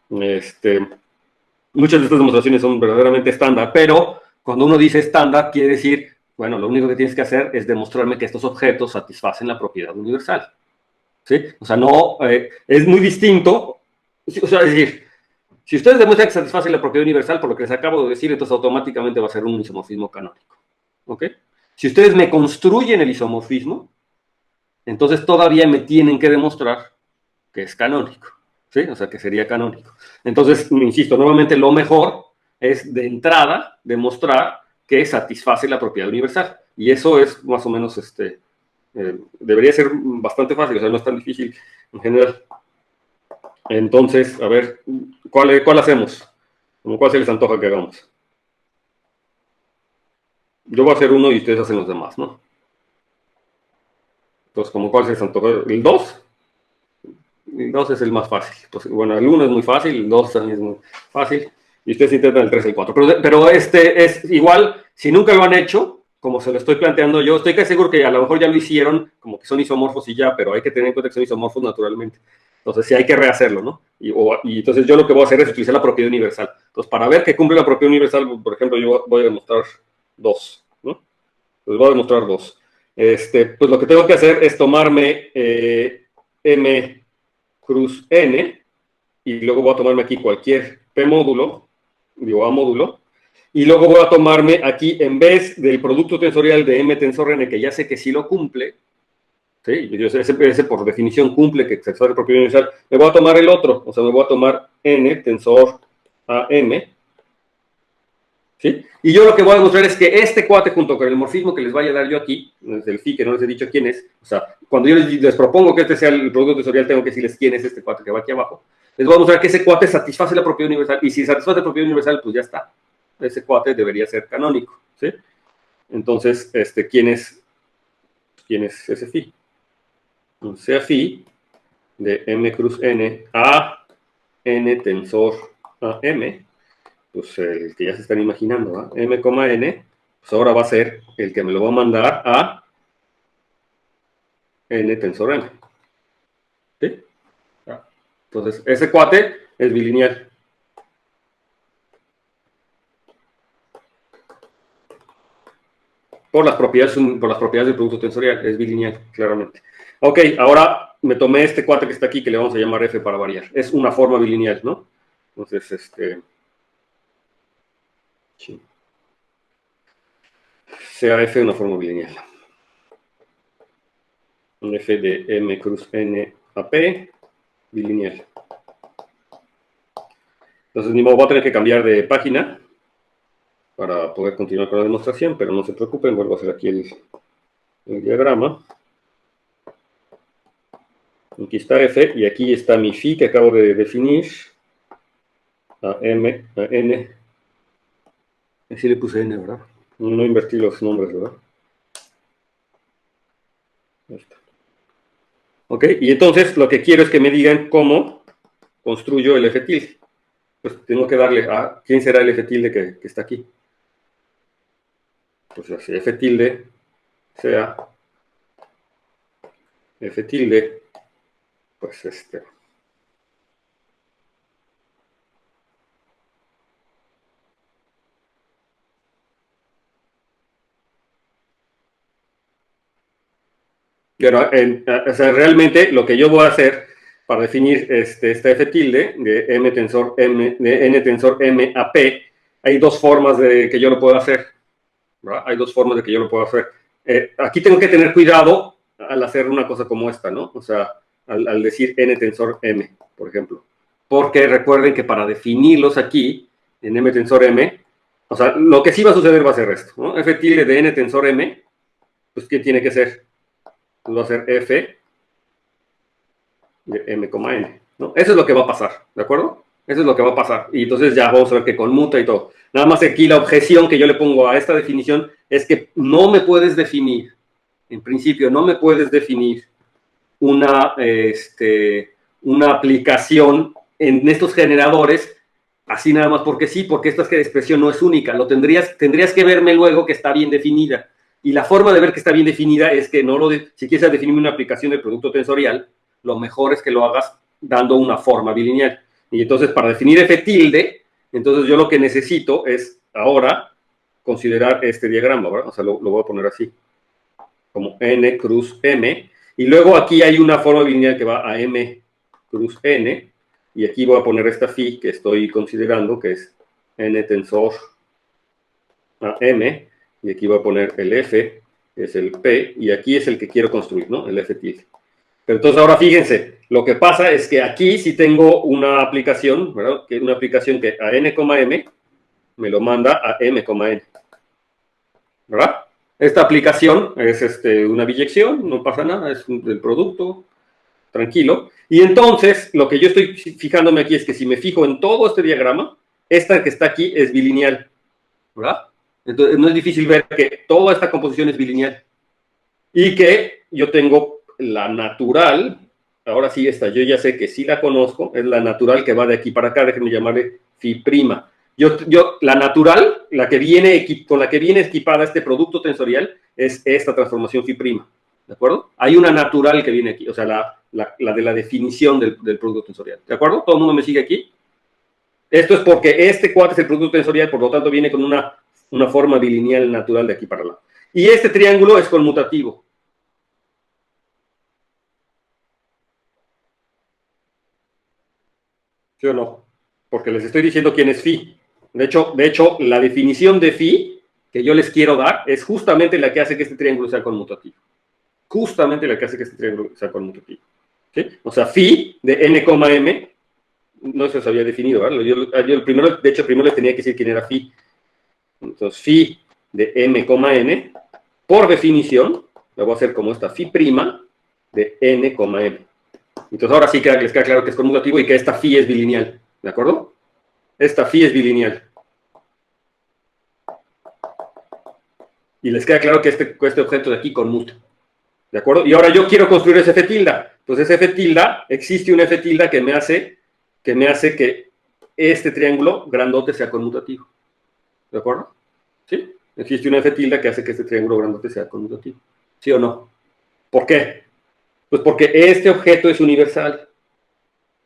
Muchas de estas demostraciones son verdaderamente estándar, pero cuando uno dice estándar, quiere decir, bueno, lo único que tienes que hacer es demostrarme que estos objetos satisfacen la propiedad universal. ¿Sí? O sea, no, es muy distinto. O sea, es decir, si ustedes demuestran que satisfacen la propiedad universal, por lo que les acabo de decir, entonces automáticamente va a ser un isomorfismo canónico. ¿Ok? Si ustedes me construyen el isomorfismo, entonces todavía me tienen que demostrar que es canónico. ¿Sí? O sea, que sería canónico. Entonces, insisto, nuevamente lo mejor es de entrada demostrar que satisface la propiedad universal. Y eso es más o menos, debería ser bastante fácil, o sea, no es tan difícil en general. Entonces, a ver, ¿cuál hacemos? ¿Cuál se les antoja que hagamos? Yo voy a hacer uno y ustedes hacen los demás, ¿no? Entonces, ¿cuál se les antoja? ¿El 2? El 2 es el más fácil. Pues, bueno, el 1 es muy fácil, el 2 también es muy fácil, y ustedes intentan el 3 y el 4. Pero es igual, si nunca lo han hecho, como se lo estoy planteando yo, estoy casi seguro que a lo mejor ya lo hicieron, como que son isomorfos y ya, pero hay que tener en cuenta que son isomorfos naturalmente. Entonces sí hay que rehacerlo, ¿no? Y entonces yo lo que voy a hacer es utilizar la propiedad universal. Entonces, para ver que cumple la propiedad universal, por ejemplo, yo voy a demostrar 2, ¿no? Entonces voy a demostrar 2. Pues lo que tengo que hacer es tomarme M cruz N, y luego voy a tomarme aquí cualquier P módulo, digo A módulo, y luego voy a tomarme aquí, en vez del producto tensorial de M tensor N, que ya sé que sí lo cumple, ¿sí? Ese por definición cumple que satisface la propiedad universal, me voy a tomar el otro, o sea, me voy a tomar N tensor a M, ¿sí? Y yo lo que voy a demostrar es que este cuate, junto con el morfismo que les vaya a dar yo aquí, el phi, que no les he dicho quién es, o sea, cuando yo les propongo que este sea el producto tensorial, tengo que decirles quién es este cuate que va aquí abajo. Les voy a mostrar que ese cuate satisface la propiedad universal, y si satisface la propiedad universal, pues ya está. Ese cuate debería ser canónico, ¿sí? Entonces, ¿quién es ese phi? Sea phi de M cruz N a N tensor a M, pues el que ya se están imaginando, ¿va? M, N, pues ahora va a ser el que me lo va a mandar a N tensor N. ¿Sí? Entonces, ese cuate es bilineal. Por las propiedades del producto tensorial, es bilineal, claramente. Ok, ahora me tomé este cuate que está aquí, que le vamos a llamar F para variar. Es una forma bilineal, ¿no? Entonces, sí. Sea F una forma bilineal. Un F de M cruz N a P, bilineal. Entonces, ni modo, voy a tener que cambiar de página para poder continuar con la demostración, pero no se preocupen, vuelvo a hacer aquí el diagrama. Aquí está F, y aquí está mi phi que acabo de definir, a M, a N. Así le puse N, ¿verdad? No invertí los nombres, ¿verdad? Ahí está. Ok, y entonces lo que quiero es que me digan cómo construyo el F tilde. Pues tengo que darle a quién será el F tilde que está aquí. pues así, F tilde sea F tilde, pues Pero, o sea, realmente lo que yo voy a hacer para definir esta F tilde de M tensor M, de N tensor M a P, hay dos formas de que yo lo puedo hacer, ¿verdad? Hay dos formas de que yo lo puedo hacer. Aquí tengo que tener cuidado al hacer una cosa como esta, ¿no? O sea, al decir N tensor M, por ejemplo. Porque recuerden que para definirlos aquí, en M tensor M, o sea, lo que sí va a suceder va a ser esto, ¿no? F tilde de N tensor M, pues, ¿qué tiene que ser? Pues va a ser F de M, N, ¿no? Eso es lo que va a pasar, ¿de acuerdo? Eso es lo que va a pasar. Y entonces ya vamos a ver que conmuta y todo. Nada más aquí la objeción que yo le pongo a esta definición es que no me puedes definir, en principio, no me puedes definir una aplicación en estos generadores así nada más porque sí, porque esta expresión no es única. Tendrías que verme luego que está bien definida. Y la forma de ver que está bien definida es que si quieres definir una aplicación del producto tensorial, lo mejor es que lo hagas dando una forma bilineal. Y entonces, para definir F tilde, entonces yo lo que necesito es ahora considerar este diagrama, ¿verdad? O sea, lo voy a poner así, como N cruz M. Y luego aquí hay una forma bilineal que va a M cruz N. Y aquí voy a poner esta phi que estoy considerando, que es N tensor a M. Y aquí voy a poner el F, que es el P. Y aquí es el que quiero construir, ¿no? El F tilde. Pero entonces ahora fíjense, lo que pasa es que aquí sí tengo una aplicación, ¿verdad? Que es una aplicación que a N, M me lo manda a M, N. ¿Verdad? Esta aplicación es una biyección, no pasa nada, es del producto, tranquilo. Y entonces, lo que yo estoy fijándome aquí es que si me fijo en todo este diagrama, esta que está aquí es bilineal, ¿verdad? Entonces, no es difícil ver que toda esta composición es bilineal. Y que yo tengo la natural, ahora sí esta, yo ya sé que sí la conozco, es la natural que va de aquí para acá, déjenme llamarle phi prima. La natural, con la que viene equipada este producto tensorial, es esta transformación phi prima, ¿de acuerdo? Hay una natural que viene aquí, o sea, la de la definición del producto tensorial, ¿de acuerdo? ¿Todo el mundo me sigue aquí? Esto es porque este cuadro es el producto tensorial, por lo tanto viene con una forma bilineal natural de aquí para allá. Y este triángulo es conmutativo. ¿Sí o no? Porque les estoy diciendo quién es phi. De hecho, la definición de phi que yo les quiero dar es justamente la que hace que este triángulo sea conmutativo. Justamente la que hace que este triángulo sea conmutativo. ¿Sí? O sea, phi de N, M, no se os había definido, ¿verdad? De hecho, primero les tenía que decir quién era phi. Entonces, phi de M, N, por definición, la voy a hacer como esta phi prima de N, M. Entonces, ahora sí les queda claro que es conmutativo y que esta phi es bilineal, ¿de acuerdo? Esta phi es bilineal. Y les queda claro que este objeto de aquí conmuta, ¿de acuerdo? Y ahora yo quiero construir ese F tilde. Entonces, F tilde, existe un F tilde que me hace que este triángulo grandote sea conmutativo, ¿de acuerdo? ¿Sí? Existe un F tilde que hace que este triángulo grandote sea conmutativo, ¿sí o no? ¿Por qué? Pues porque este objeto es universal.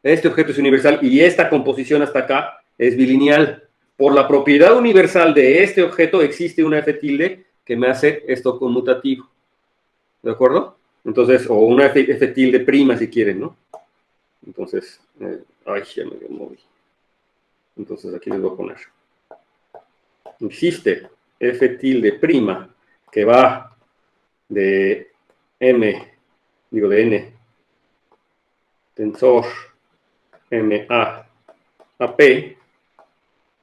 Este objeto es universal y esta composición hasta acá es bilineal. Por la propiedad universal de este objeto existe una F tilde que me hace esto conmutativo. ¿De acuerdo? Entonces, o una F tilde prima si quieren, ¿no? Entonces, ya me moví. Entonces aquí les voy a poner. Existe F tilde prima que va de de N, tensor MA a P,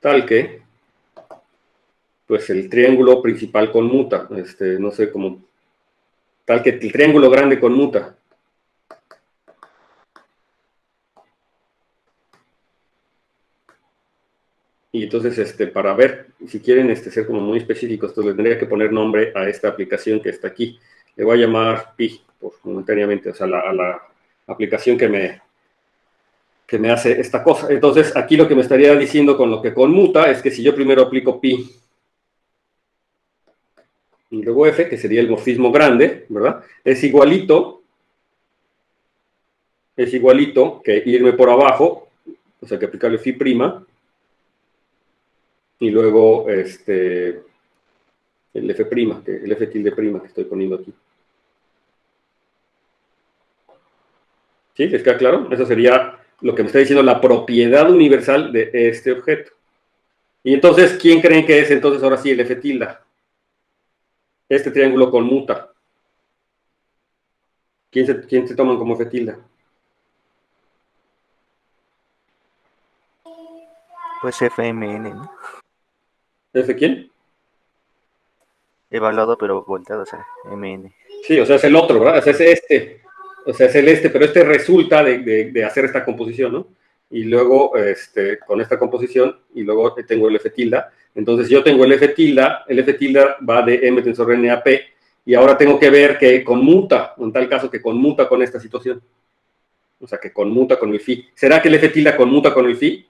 tal que, pues el triángulo principal conmuta, no sé cómo, tal que el triángulo grande conmuta. Y entonces, para ver, si quieren ser como muy específicos, entonces les tendría que poner nombre a esta aplicación que está aquí. Le voy a llamar pi, momentáneamente, o sea, a la aplicación que me hace esta cosa. Entonces, aquí lo que me estaría diciendo con lo que conmuta es que si yo primero aplico pi y luego F, que sería el morfismo grande, ¿verdad? Es igualito que irme por abajo, o sea, que aplicarle phi prima, y luego el F prima, el F tilde prima que estoy poniendo aquí. ¿Sí? ¿Les queda claro? Eso sería lo que me está diciendo la propiedad universal de este objeto. Y entonces, ¿quién creen que es entonces ahora sí el F tilde? Este triángulo conmuta. ¿Quién se toman como F tilde? Pues FMN, ¿no? ¿F quién? Evaluado pero volteado, o sea, MN. Sí, o sea, es el otro, ¿verdad? O sea, es este. O sea, es el pero este resulta de hacer esta composición, ¿no? Y luego, con esta composición, y luego tengo el F tilde. Entonces, yo tengo el F tilde va de M tensor N a P, y ahora tengo que ver que conmuta, en tal caso que conmuta con esta situación. O sea, que conmuta con el phi. ¿Será que el F tilde conmuta con el phi?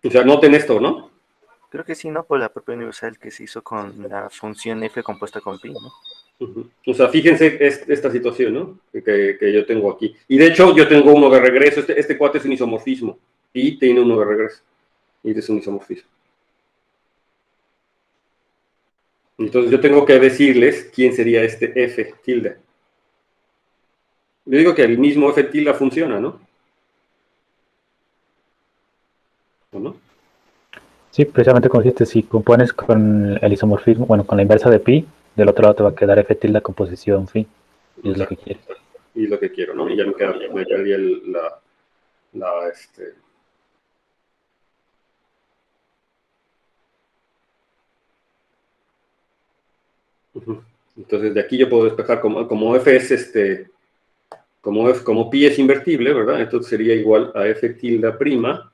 O sea, noten esto, ¿no? Creo que sí, ¿no? Por la propia universal que se hizo con la función f compuesta con pi, ¿no? O sea, fíjense esta situación, ¿no? Que yo tengo aquí. Y de hecho, yo tengo uno de regreso. Este cuate es un isomorfismo. Y tiene uno de regreso. Y es un isomorfismo. Entonces, yo tengo que decirles quién sería este F tilde. Yo digo que el mismo F tilde funciona, ¿no? ¿O no? Sí, precisamente como dijiste, si compones con el isomorfismo, bueno, con la inversa de pi, del otro lado te va a quedar F tilde composición phi. Y es lo que quieres. Y lo que quiero, ¿no? Y ya me quedaría Entonces, de aquí yo puedo despejar como F es como pi es invertible, ¿verdad? Entonces sería igual a F tilde prima,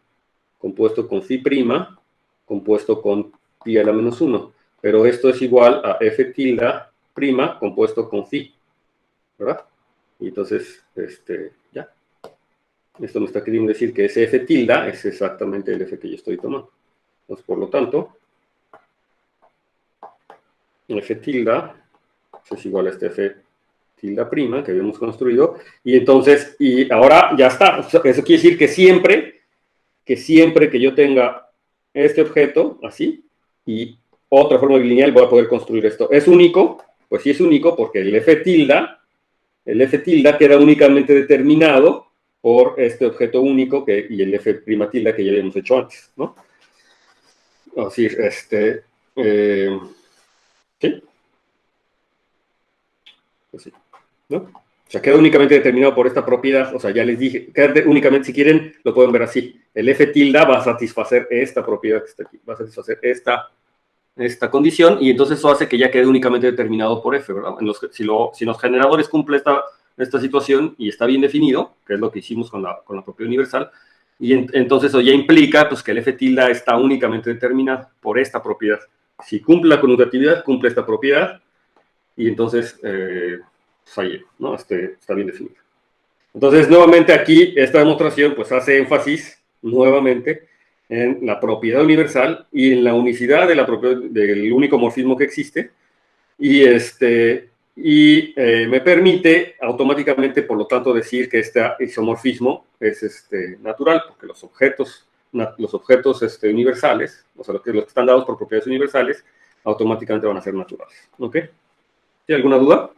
compuesto con phi prima, compuesto con pi a la menos 1. Pero esto es igual a F tilde prima, compuesto con phi, ¿verdad? Y entonces, ya. Esto me está queriendo decir que ese F tilde es exactamente el F que yo estoy tomando. Entonces, por lo tanto, F tilde es igual a este F tilde prima que habíamos construido. Y entonces, y ahora ya está. Eso quiere decir que siempre que yo tenga este objeto, así, y otra forma bilineal, voy a poder construir esto. ¿Es único? Pues sí es único porque el F tilde queda únicamente determinado por este objeto único y el F prima tilde que ya habíamos hecho antes, ¿no? Así, ¿sí? Pues sí, ¿no? O sea, queda únicamente determinado por esta propiedad. O sea, ya les dije, queda únicamente, si quieren, lo pueden ver así. El F tilde va a satisfacer esta propiedad que está aquí, va a satisfacer esta condición, y entonces eso hace que ya quede únicamente determinado por F, ¿verdad? Si los generadores cumplen esta situación y está bien definido, que es lo que hicimos con la propiedad universal, y entonces eso ya implica pues, que el F tilde está únicamente determinado por esta propiedad. Si cumple la conmutatividad, cumple esta propiedad, y entonces pues ahí, ¿no? Está bien definido. Entonces, nuevamente aquí, esta demostración pues hace énfasis, nuevamente, en la propiedad universal y en la unicidad del único morfismo que existe, y me permite automáticamente, por lo tanto, decir que este isomorfismo es natural, porque los objetos universales, o sea, los que están dados por propiedades universales, automáticamente van a ser naturales. ¿Ok? ¿Hay alguna duda?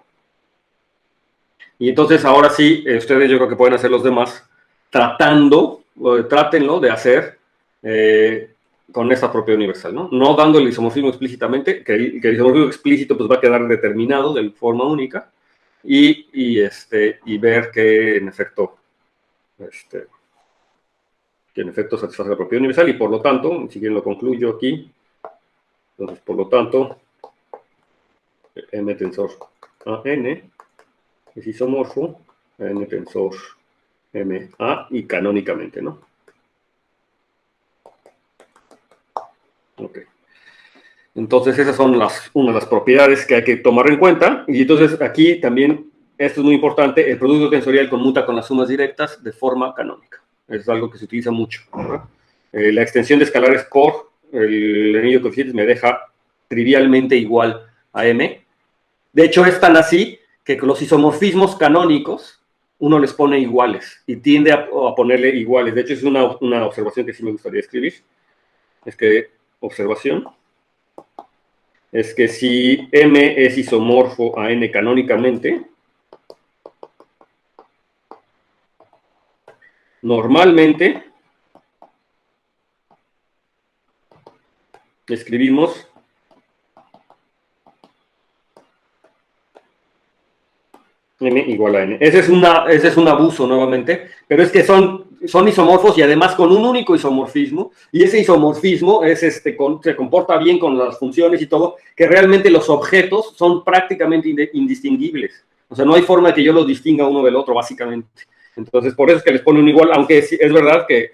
Y entonces ahora sí, ustedes yo creo que pueden hacer los demás trátenlo de hacer con esta propiedad universal, ¿no? No dando el isomorfismo explícitamente, que el isomorfismo explícito pues va a quedar determinado de forma única, y ver que en efecto satisface la propiedad universal, y por lo tanto, si bien lo concluyo aquí, entonces por lo tanto, M tensor a n es isomorfo a n tensor m a y canónicamente, ¿no? Ok. Entonces esas son una de las propiedades que hay que tomar en cuenta, y entonces aquí también, esto es muy importante, el producto tensorial conmuta con las sumas directas de forma canónica. Es algo que se utiliza mucho, ¿verdad? La extensión de escalares por el anillo de coeficientes me deja trivialmente igual a M. De hecho, es tan así que con los isomorfismos canónicos uno les pone iguales y tiende a ponerle iguales. De hecho, es una observación que sí me gustaría escribir. Es que, observación, es que si M es isomorfo a N canónicamente, normalmente escribimos M igual a N. Ese es un abuso nuevamente, pero es que son isomorfos y además con un único isomorfismo, y ese isomorfismo es se comporta bien con las funciones y todo, que realmente los objetos son prácticamente indistinguibles. O sea, no hay forma de que yo los distinga uno del otro, básicamente. Entonces, por eso es que les pone un igual, aunque es verdad que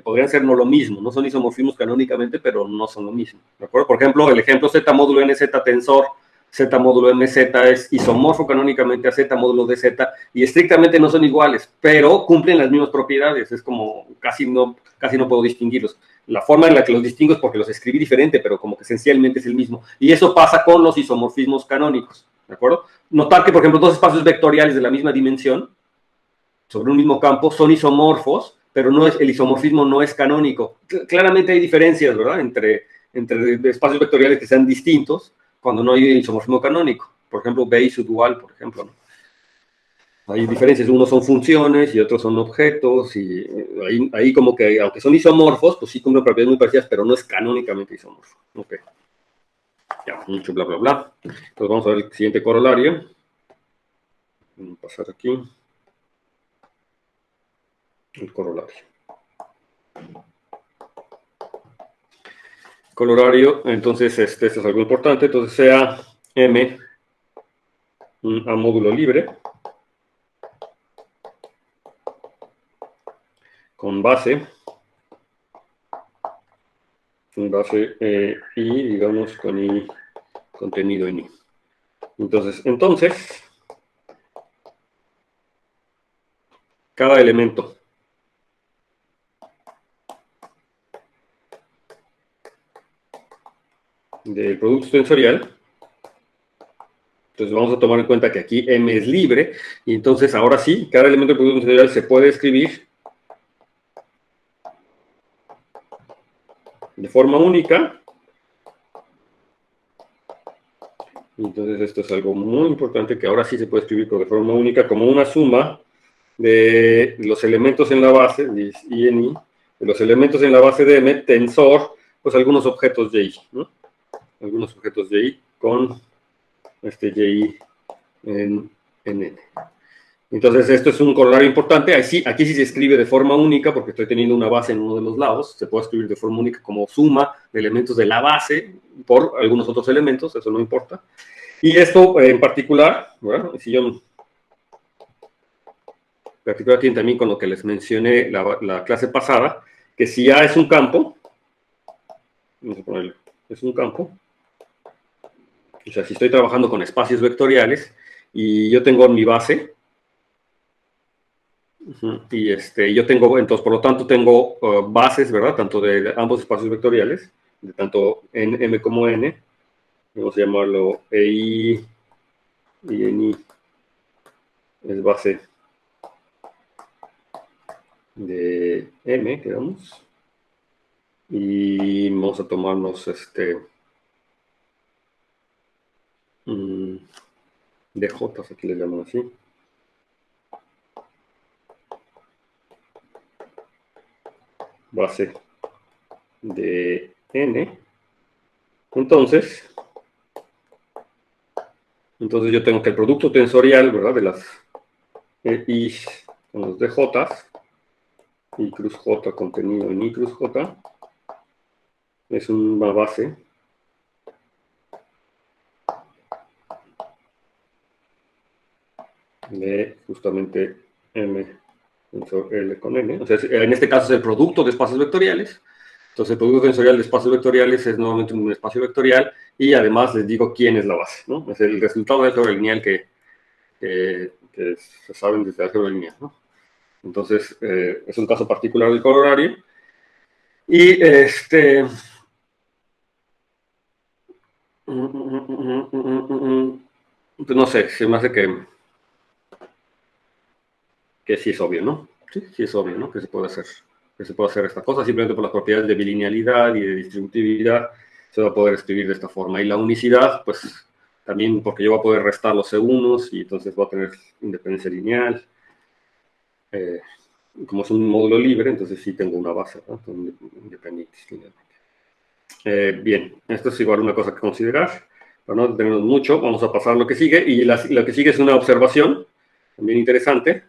podrían ser no lo mismo, no son isomorfismos canónicamente, pero no son lo mismo, ¿de acuerdo? Por ejemplo, el ejemplo Z módulo NZ tensor, Z módulo MZ es isomorfo canónicamente a Z módulo DZ, y estrictamente no son iguales, pero cumplen las mismas propiedades, es como casi no puedo distinguirlos. La forma en la que los distingo es porque los escribí diferente, pero como que esencialmente es el mismo, y eso pasa con los isomorfismos canónicos, ¿de acuerdo? Notar que, por ejemplo, dos espacios vectoriales de la misma dimensión, sobre un mismo campo, son isomorfos, pero el isomorfismo no es canónico. Claramente hay diferencias, ¿verdad?, entre espacios vectoriales que sean distintos, cuando no hay isomorfismo canónico. Por ejemplo, B y su dual, por ejemplo, ¿no? Hay diferencias, unos son funciones y otros son objetos, y ahí como que, aunque son isomorfos, pues sí cumplen propiedades muy parecidas, pero no es canónicamente isomorfo. Ok. Ya, mucho bla, bla, bla. Entonces vamos a ver el siguiente corolario. Vamos a pasar aquí. El corolario. Corolario, entonces esto es algo importante, entonces sea M a módulo libre con base I, digamos, con I contenido en I. Entonces, cada elemento del producto tensorial, entonces vamos a tomar en cuenta que aquí M es libre, y entonces ahora sí, cada elemento del producto tensorial se puede escribir de forma única. Entonces esto es algo muy importante, que ahora sí se puede escribir de forma única como una suma de los elementos en la base, I en I, de los elementos en la base de M, tensor, pues algunos objetos Y, ¿no? Algunos objetos Y con Y en N. Entonces esto es un corolario importante. Aquí sí se escribe de forma única porque estoy teniendo una base en uno de los lados. Se puede escribir de forma única como suma de elementos de la base por algunos otros elementos, eso no importa. Y esto en particular, bueno, si yo particular tiene también con lo que les mencioné la clase pasada, que si A es un campo, vamos a ponerlo, es un campo, o sea, si estoy trabajando con espacios vectoriales y yo tengo mi base, y yo tengo, entonces, por lo tanto, tengo bases, ¿verdad? Tanto de ambos espacios vectoriales, de tanto en M como N, vamos a llamarlo EI y en I es base de M, digamos, y vamos a tomarnos DJ, aquí le llaman así. Base de N. Entonces yo tengo que el producto tensorial, ¿verdad?, de las I con los DJs, I cruz J contenido en I cruz J, es una base de justamente M tensor L con N. O sea, en este caso es el producto de espacios vectoriales. Entonces, el producto tensorial de espacios vectoriales es nuevamente un espacio vectorial, y además les digo quién es la base, ¿no? Es el resultado de álgebra lineal que se saben desde álgebra lineal, ¿no? Entonces, es un caso particular del coronario. Y pues no sé, se me hace que sí es obvio, ¿no? Sí es obvio, ¿no? Que se puede hacer esta cosa, simplemente por las propiedades de bilinealidad y de distributividad se va a poder escribir de esta forma. Y la unicidad, pues también porque yo voy a poder restar los C1s y entonces voy a tener independencia lineal. Como es un módulo libre, entonces sí tengo una base, ¿no? Independientes linealmente. Bien, esto es igual una cosa que considerar. Para no detenernos mucho, vamos a pasar a lo que sigue. Y lo que sigue es una observación, también interesante.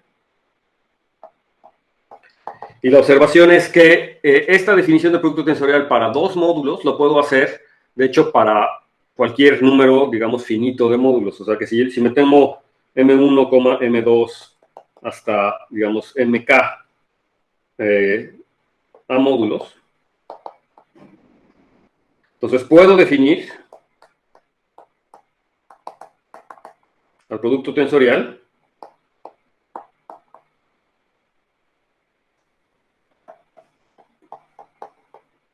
Y la observación es que esta definición de producto tensorial para dos módulos lo puedo hacer, de hecho, para cualquier número, digamos, finito de módulos. O sea que si me tomo M1, M2 hasta, digamos, MK a módulos, entonces puedo definir al producto tensorial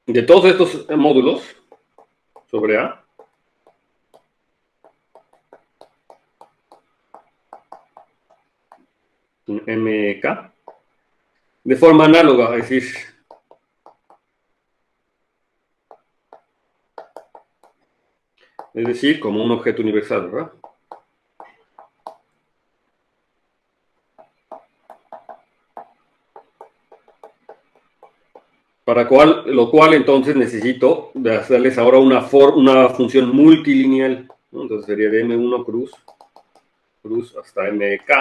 de todos estos módulos sobre A MK de forma análoga, es decir, como un objeto universal, ¿verdad? Lo cual entonces necesito de hacerles ahora una función multilineal, ¿no? Entonces sería de M1 cruz hasta MK.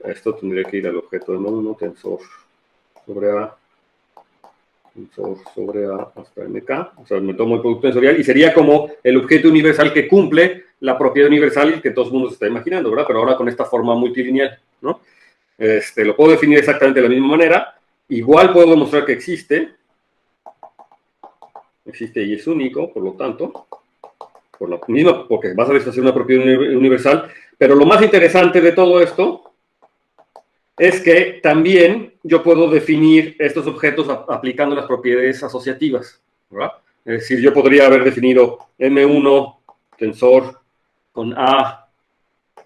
Esto tendría que ir al objeto M1, tensor sobre A, tensor sobre A hasta MK. O sea, me tomo el producto tensorial y sería como el objeto universal que cumple la propiedad universal que todo el mundo se está imaginando, ¿verdad? Pero ahora con esta forma multilineal, ¿no? Lo puedo definir exactamente de la misma manera. Igual puedo demostrar que existe y es único, por lo tanto, por la misma, porque vas a satisfacer una propiedad universal. Pero lo más interesante de todo esto es que también yo puedo definir estos objetos aplicando las propiedades asociativas, ¿verdad? Es decir, yo podría haber definido M1 tensor con A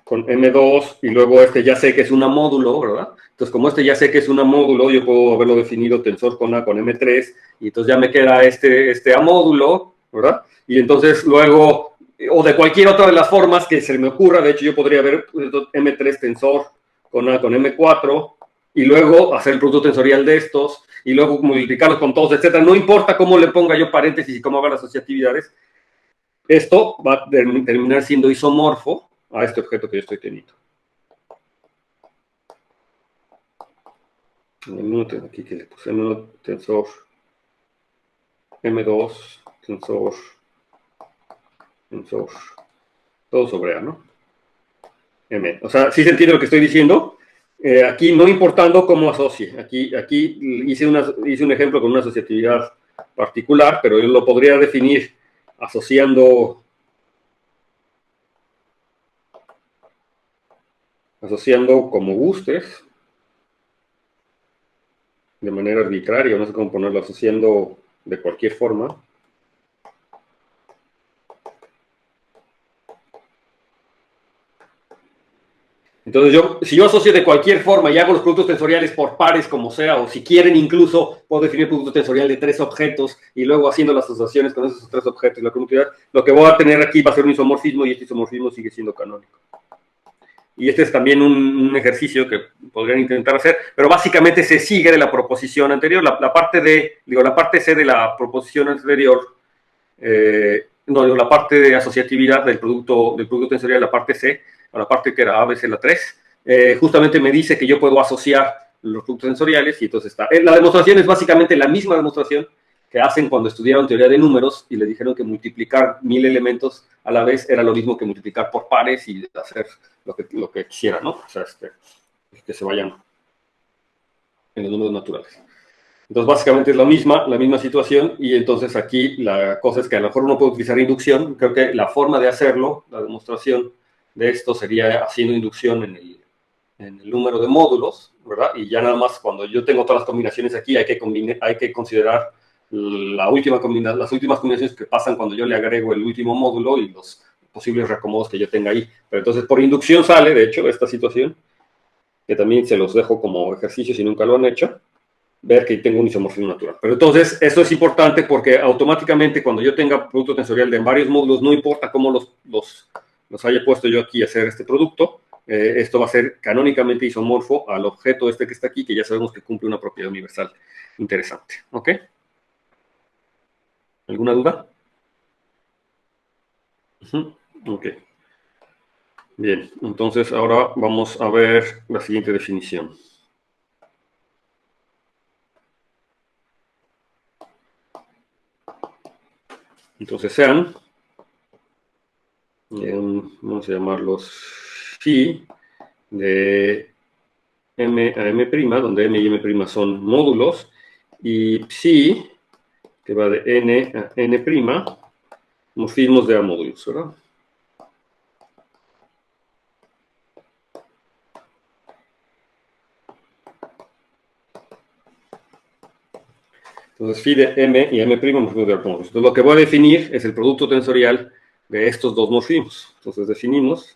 con M2 y luego ya sé que es una módulo, ¿verdad? Entonces, como ya sé que es una módulo, yo puedo haberlo definido tensor con A con M3 y entonces ya me queda A módulo, ¿verdad? Y entonces luego, o de cualquier otra de las formas que se me ocurra, de hecho yo podría haber M3 tensor con A con M4 y luego hacer el producto tensorial de estos y luego multiplicarlos con todos, etcétera. No importa cómo le ponga yo paréntesis y cómo haga las asociatividades, esto va a terminar siendo isomorfo a este objeto que yo estoy teniendo. Aquí que le puse M1 tensor M2 tensor todo sobre A, ¿no? M. O sea, ¿sí se entiende lo que estoy diciendo? Aquí no importando cómo asocie. Aquí hice un ejemplo con una asociatividad particular, pero yo lo podría definir asociando como gustes, de manera arbitraria, no sé cómo ponerlo, asociando de cualquier forma. Entonces, si yo asocio de cualquier forma y hago los productos tensoriales por pares, como sea, o si quieren incluso, puedo definir producto tensorial de 3 objetos y luego haciendo las asociaciones con esos 3 objetos, la conmutación, lo que voy a tener aquí va a ser un isomorfismo y este isomorfismo sigue siendo canónico. Y este es también un ejercicio que podrían intentar hacer, pero básicamente se sigue de la proposición anterior. La parte C de la proposición anterior, la parte de asociatividad del producto tensorial, la parte C, o la parte que era A, B, C, la 3, justamente me dice que yo puedo asociar los productos tensoriales y entonces está. La demostración es básicamente la misma demostración que hacen cuando estudiaron teoría de números y le dijeron que multiplicar 1000 elementos a la vez era lo mismo que multiplicar por pares y hacer lo que quisiera, ¿no? O sea, que se vayan en los números naturales. Entonces, básicamente es la misma situación y entonces aquí la cosa es que a lo mejor uno puede utilizar inducción. Creo que la forma de hacerlo, la demostración de esto sería haciendo inducción en en el número de módulos, ¿verdad? Y ya nada más cuando yo tengo todas las combinaciones aquí, hay que considerar las últimas combinaciones que pasan cuando yo le agrego el último módulo y los posibles reacomodos que yo tenga ahí. Pero entonces por inducción sale, de hecho, esta situación, que también se los dejo como ejercicio si nunca lo han hecho, ver que tengo un isomorfismo natural. Pero entonces, esto es importante porque automáticamente cuando yo tenga producto tensorial de varios módulos, no importa cómo los haya puesto yo aquí a hacer este producto, esto va a ser canónicamente isomorfo al objeto este que está aquí, que ya sabemos que cumple una propiedad universal interesante. ¿Ok? ¿Alguna duda? Ok. Bien, entonces ahora vamos a ver la siguiente definición. Entonces sean, vamos a llamarlos phi de m a m', donde m y m' son módulos, y psi, que va de n a n', morfismos de A módulos, ¿verdad? Entonces, phi de m y m', morfismos de A módulos. Entonces, lo que voy a definir es el producto tensorial de estos dos morfismos. Entonces, definimos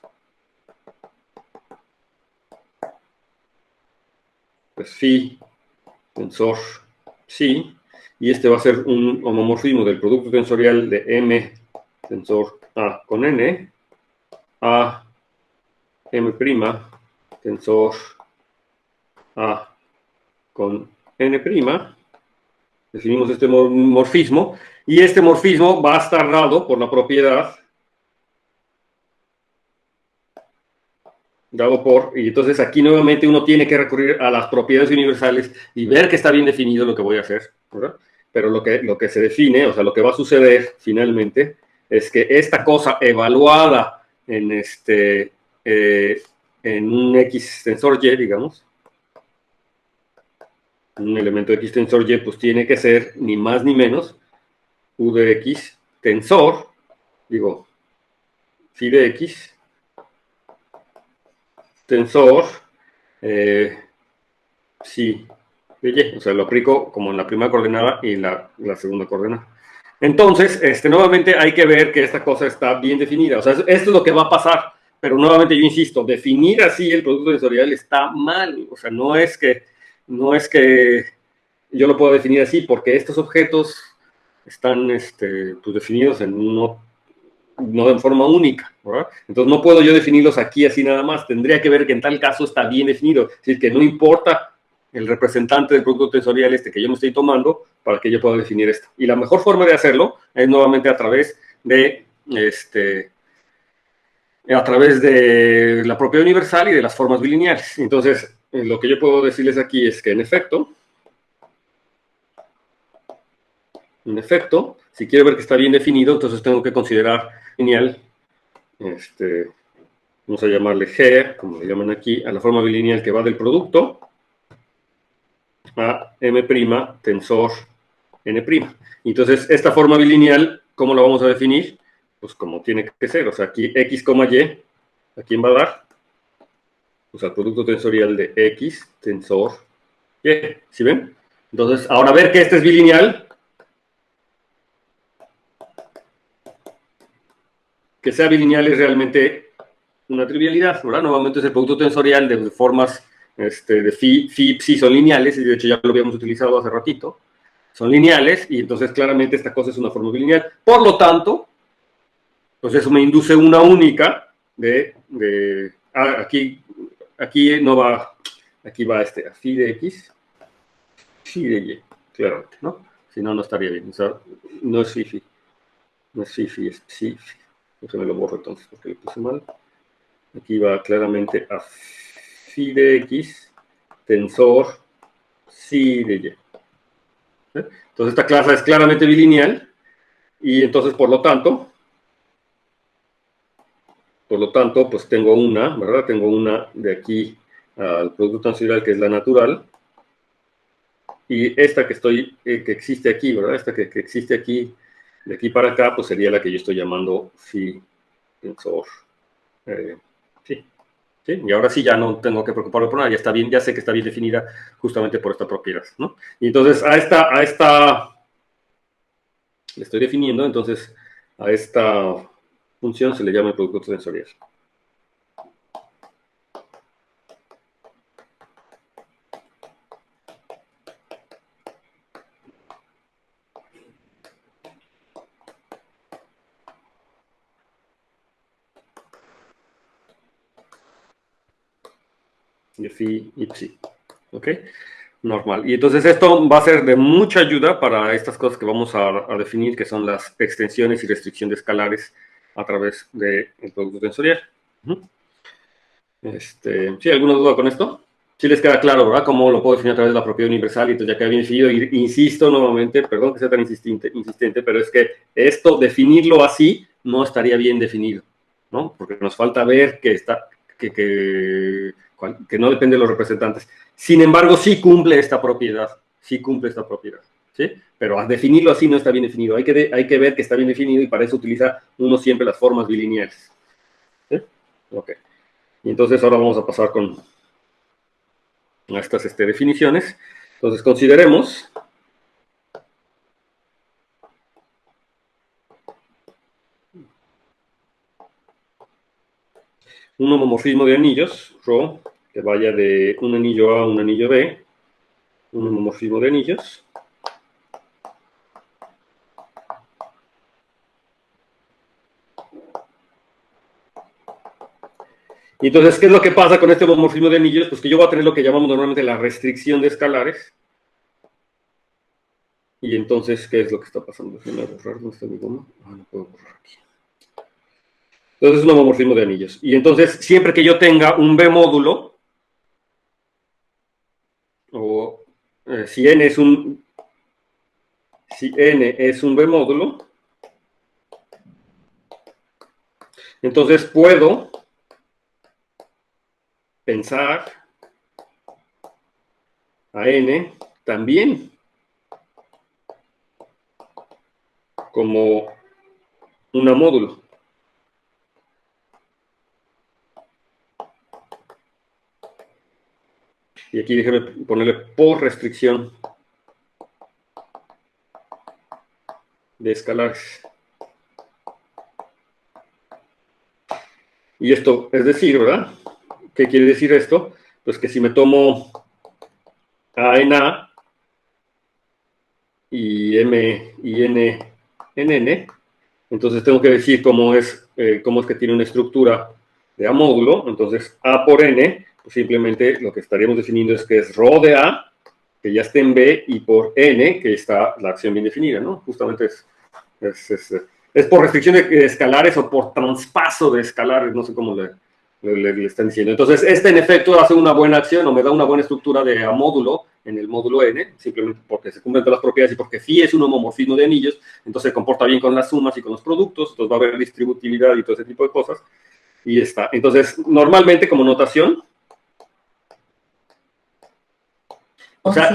pues phi tensor psi, y este va a ser un homomorfismo del producto tensorial de m tensor A con n a m' tensor A con n'. Definimos este morfismo, y este morfismo va a estar dado por la propiedad y entonces aquí nuevamente uno tiene que recurrir a las propiedades universales y ver que está bien definido lo que voy a hacer, ¿verdad? Pero lo que se define, o sea, lo que va a suceder finalmente, es que esta cosa evaluada en un X tensor Y, digamos, un elemento X tensor Y, pues tiene que ser ni más ni menos U de X tensor, digo, phi de X tensor psi de Y. O sea, lo aplico como en la primera coordenada y la segunda coordenada. Entonces, nuevamente hay que ver que esta cosa está bien definida. O sea, esto es lo que va a pasar. Pero nuevamente yo insisto, definir así el producto tensorial está mal. O sea, no es que yo lo puedo definir así, porque estos objetos están pues definidos en no de forma única, ¿verdad? Entonces no puedo yo definirlos aquí así nada más. Tendría que ver que en tal caso está bien definido. Es decir, que no importa el representante del producto tensorial que yo me estoy tomando para que yo pueda definir esto. Y la mejor forma de hacerlo es nuevamente a través de la propiedad universal y de las formas bilineales. Entonces, lo que yo puedo decirles aquí es que en efecto, si quiero ver que está bien definido, entonces tengo que considerar lineal, vamos a llamarle G, como le llaman aquí, a la forma bilineal que va del producto a m' tensor n'. Entonces, esta forma bilineal, ¿cómo la vamos a definir? Pues como tiene que ser, o sea, aquí x, y, ¿a quién va a dar? Pues al producto tensorial de x tensor y, ¿sí ven? Entonces, ahora ver que este es bilineal, que sea bilineal es realmente una trivialidad, ¿verdad? Nuevamente es el producto tensorial de formas de phi, psi son lineales, y de hecho ya lo habíamos utilizado hace ratito, son lineales, y entonces claramente esta cosa es una forma bilineal. Por lo tanto, pues eso me induce una única aquí no va, aquí va a phi de x, phi de y, claramente, ¿no? Si no, no estaría bien. O sea, no es phi, no es phi, es psi. Déjame lo borro entonces porque lo puse mal. Aquí va claramente a phi de x tensor psi de y. Entonces esta clase es claramente bilineal, y entonces por lo tanto, pues tengo una, ¿verdad? Tengo una de aquí al producto tensorial que es la natural, y esta que existe aquí, ¿verdad? Esta que existe aquí, de aquí para acá, pues sería la que yo estoy llamando phi tensor, sí, ¿sí? Y ahora sí ya no tengo que preocuparme por nada, ya está bien, ya sé que está bien definida justamente por esta propiedad, ¿no? Y entonces a esta le estoy definiendo, entonces a esta función se le llama el producto tensorial. De phi y psi, ¿ok? Normal. Y entonces esto va a ser de mucha ayuda para estas cosas que vamos a definir, que son las extensiones y restricción de escalares a través del producto tensorial. ¿Sí? ¿Alguna duda con esto? Sí les queda claro, ¿verdad? Cómo lo puedo definir a través de la propiedad universal, y entonces ya queda bien definido. Y insisto nuevamente, perdón que sea tan insistente, pero es que esto, definirlo así, no estaría bien definido, ¿no? Porque nos falta ver que no depende de los representantes. Sin embargo, sí cumple esta propiedad, ¿sí? Pero a definirlo así no está bien definido. Hay que ver que está bien definido, y para eso utiliza uno siempre las formas bilineales. ¿Sí? Ok. Y entonces ahora vamos a pasar a estas definiciones. Entonces consideremos un homomorfismo de anillos, ρ, que vaya de un anillo A a un anillo B, un homomorfismo de anillos. Y entonces, ¿qué es lo que pasa con este homomorfismo de anillos? Pues que yo voy a tener lo que llamamos normalmente la restricción de escalares. Y entonces, ¿qué es lo que está pasando? Déjenme borrar, ¿dónde está mi goma? No puedo borrar aquí. Entonces es un homomorfismo de anillos. Y entonces, siempre que yo tenga un B módulo, o si n es un B módulo, entonces puedo pensar a n también como una módulo. Y aquí déjeme ponerle por restricción de escalares. Y esto es decir, ¿verdad? ¿Qué quiere decir esto? Pues que si me tomo A en A y M y N en N, entonces tengo que decir cómo es que tiene una estructura de A módulo. Entonces A por N, pues simplemente lo que estaríamos definiendo es que es ρ de A, que ya está en B, y por N, que está la acción bien definida, ¿no? Justamente es por restricción de escalares o por traspaso de escalares, no sé cómo le están diciendo. Entonces, en efecto hace una buena acción, o me da una buena estructura de A módulo en el módulo N, simplemente porque se cumplen todas las propiedades y porque phi es un homomorfismo de anillos, entonces se comporta bien con las sumas y con los productos, entonces va a haber distributividad y todo ese tipo de cosas, y está. Entonces, normalmente como notación, o sea,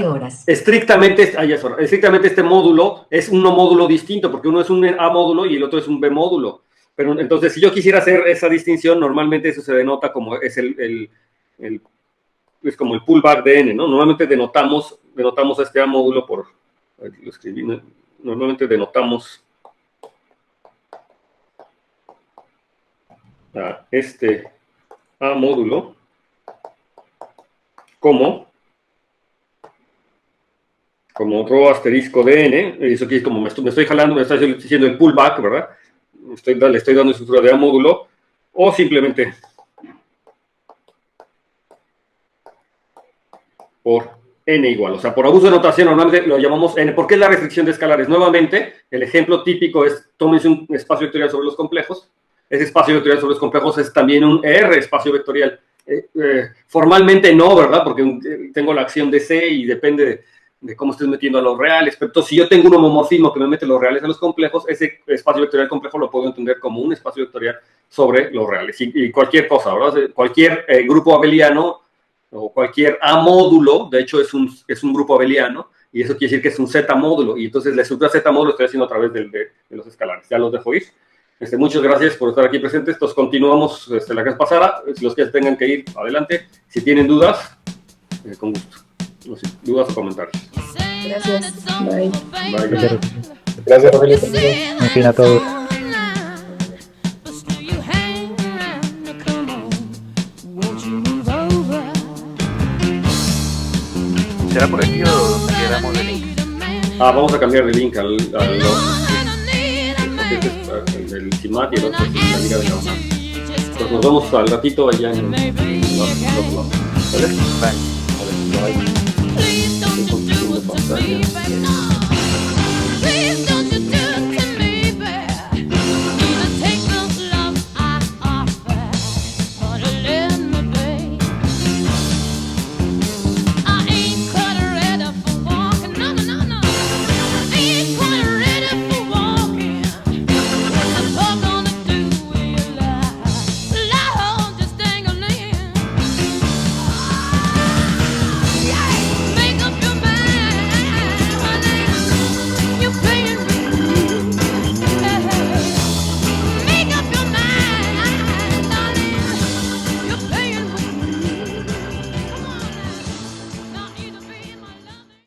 estrictamente este módulo es un módulo distinto, porque uno es un A módulo y el otro es un B módulo. Pero entonces, si yo quisiera hacer esa distinción, normalmente eso se denota como es es como el pullback de N, ¿no? Normalmente denotamos este A módulo por, lo escribí, ¿no? Normalmente denotamos a este A módulo como ρ asterisco de N, eso aquí es como me estoy jalando, me está diciendo el pullback, ¿verdad? Le estoy dando estructura de A módulo, o simplemente por N igual. O sea, por abuso de notación normalmente lo llamamos N. ¿Por qué es la restricción de escalares? Nuevamente, el ejemplo típico es, tómense un espacio vectorial sobre los complejos. Ese espacio vectorial sobre los complejos es también un R espacio vectorial. Formalmente no, ¿verdad? Porque tengo la acción de C y depende de cómo estés metiendo a los reales. Pero entonces, si yo tengo un homomorfismo que me mete los reales a los complejos, ese espacio vectorial complejo lo puedo entender como un espacio vectorial sobre los reales. Y cualquier cosa, ¿verdad? Cualquier grupo abeliano o cualquier A módulo, de hecho es un grupo abeliano, y eso quiere decir que es un Z módulo. Y entonces la estructura Z módulo lo estoy haciendo a través de los escalares. Ya los dejo ir. Muchas gracias por estar aquí presentes. Entonces continuamos la clase pasada. Si los que tengan que ir, adelante. Si tienen dudas, con gusto. No sé, dudas o comentarios. Gracias. Bye. Bye. Gracias, Rogelio. En fin, a todos. ¿Será por aquí o quedamos de link? Vamos a cambiar de link al del CIMAT y el otro es la Liga de la UNAM. Pues nos vemos al ratito allá en los lados. ¿Vale? Bye. Estoy compartiendo pantalla.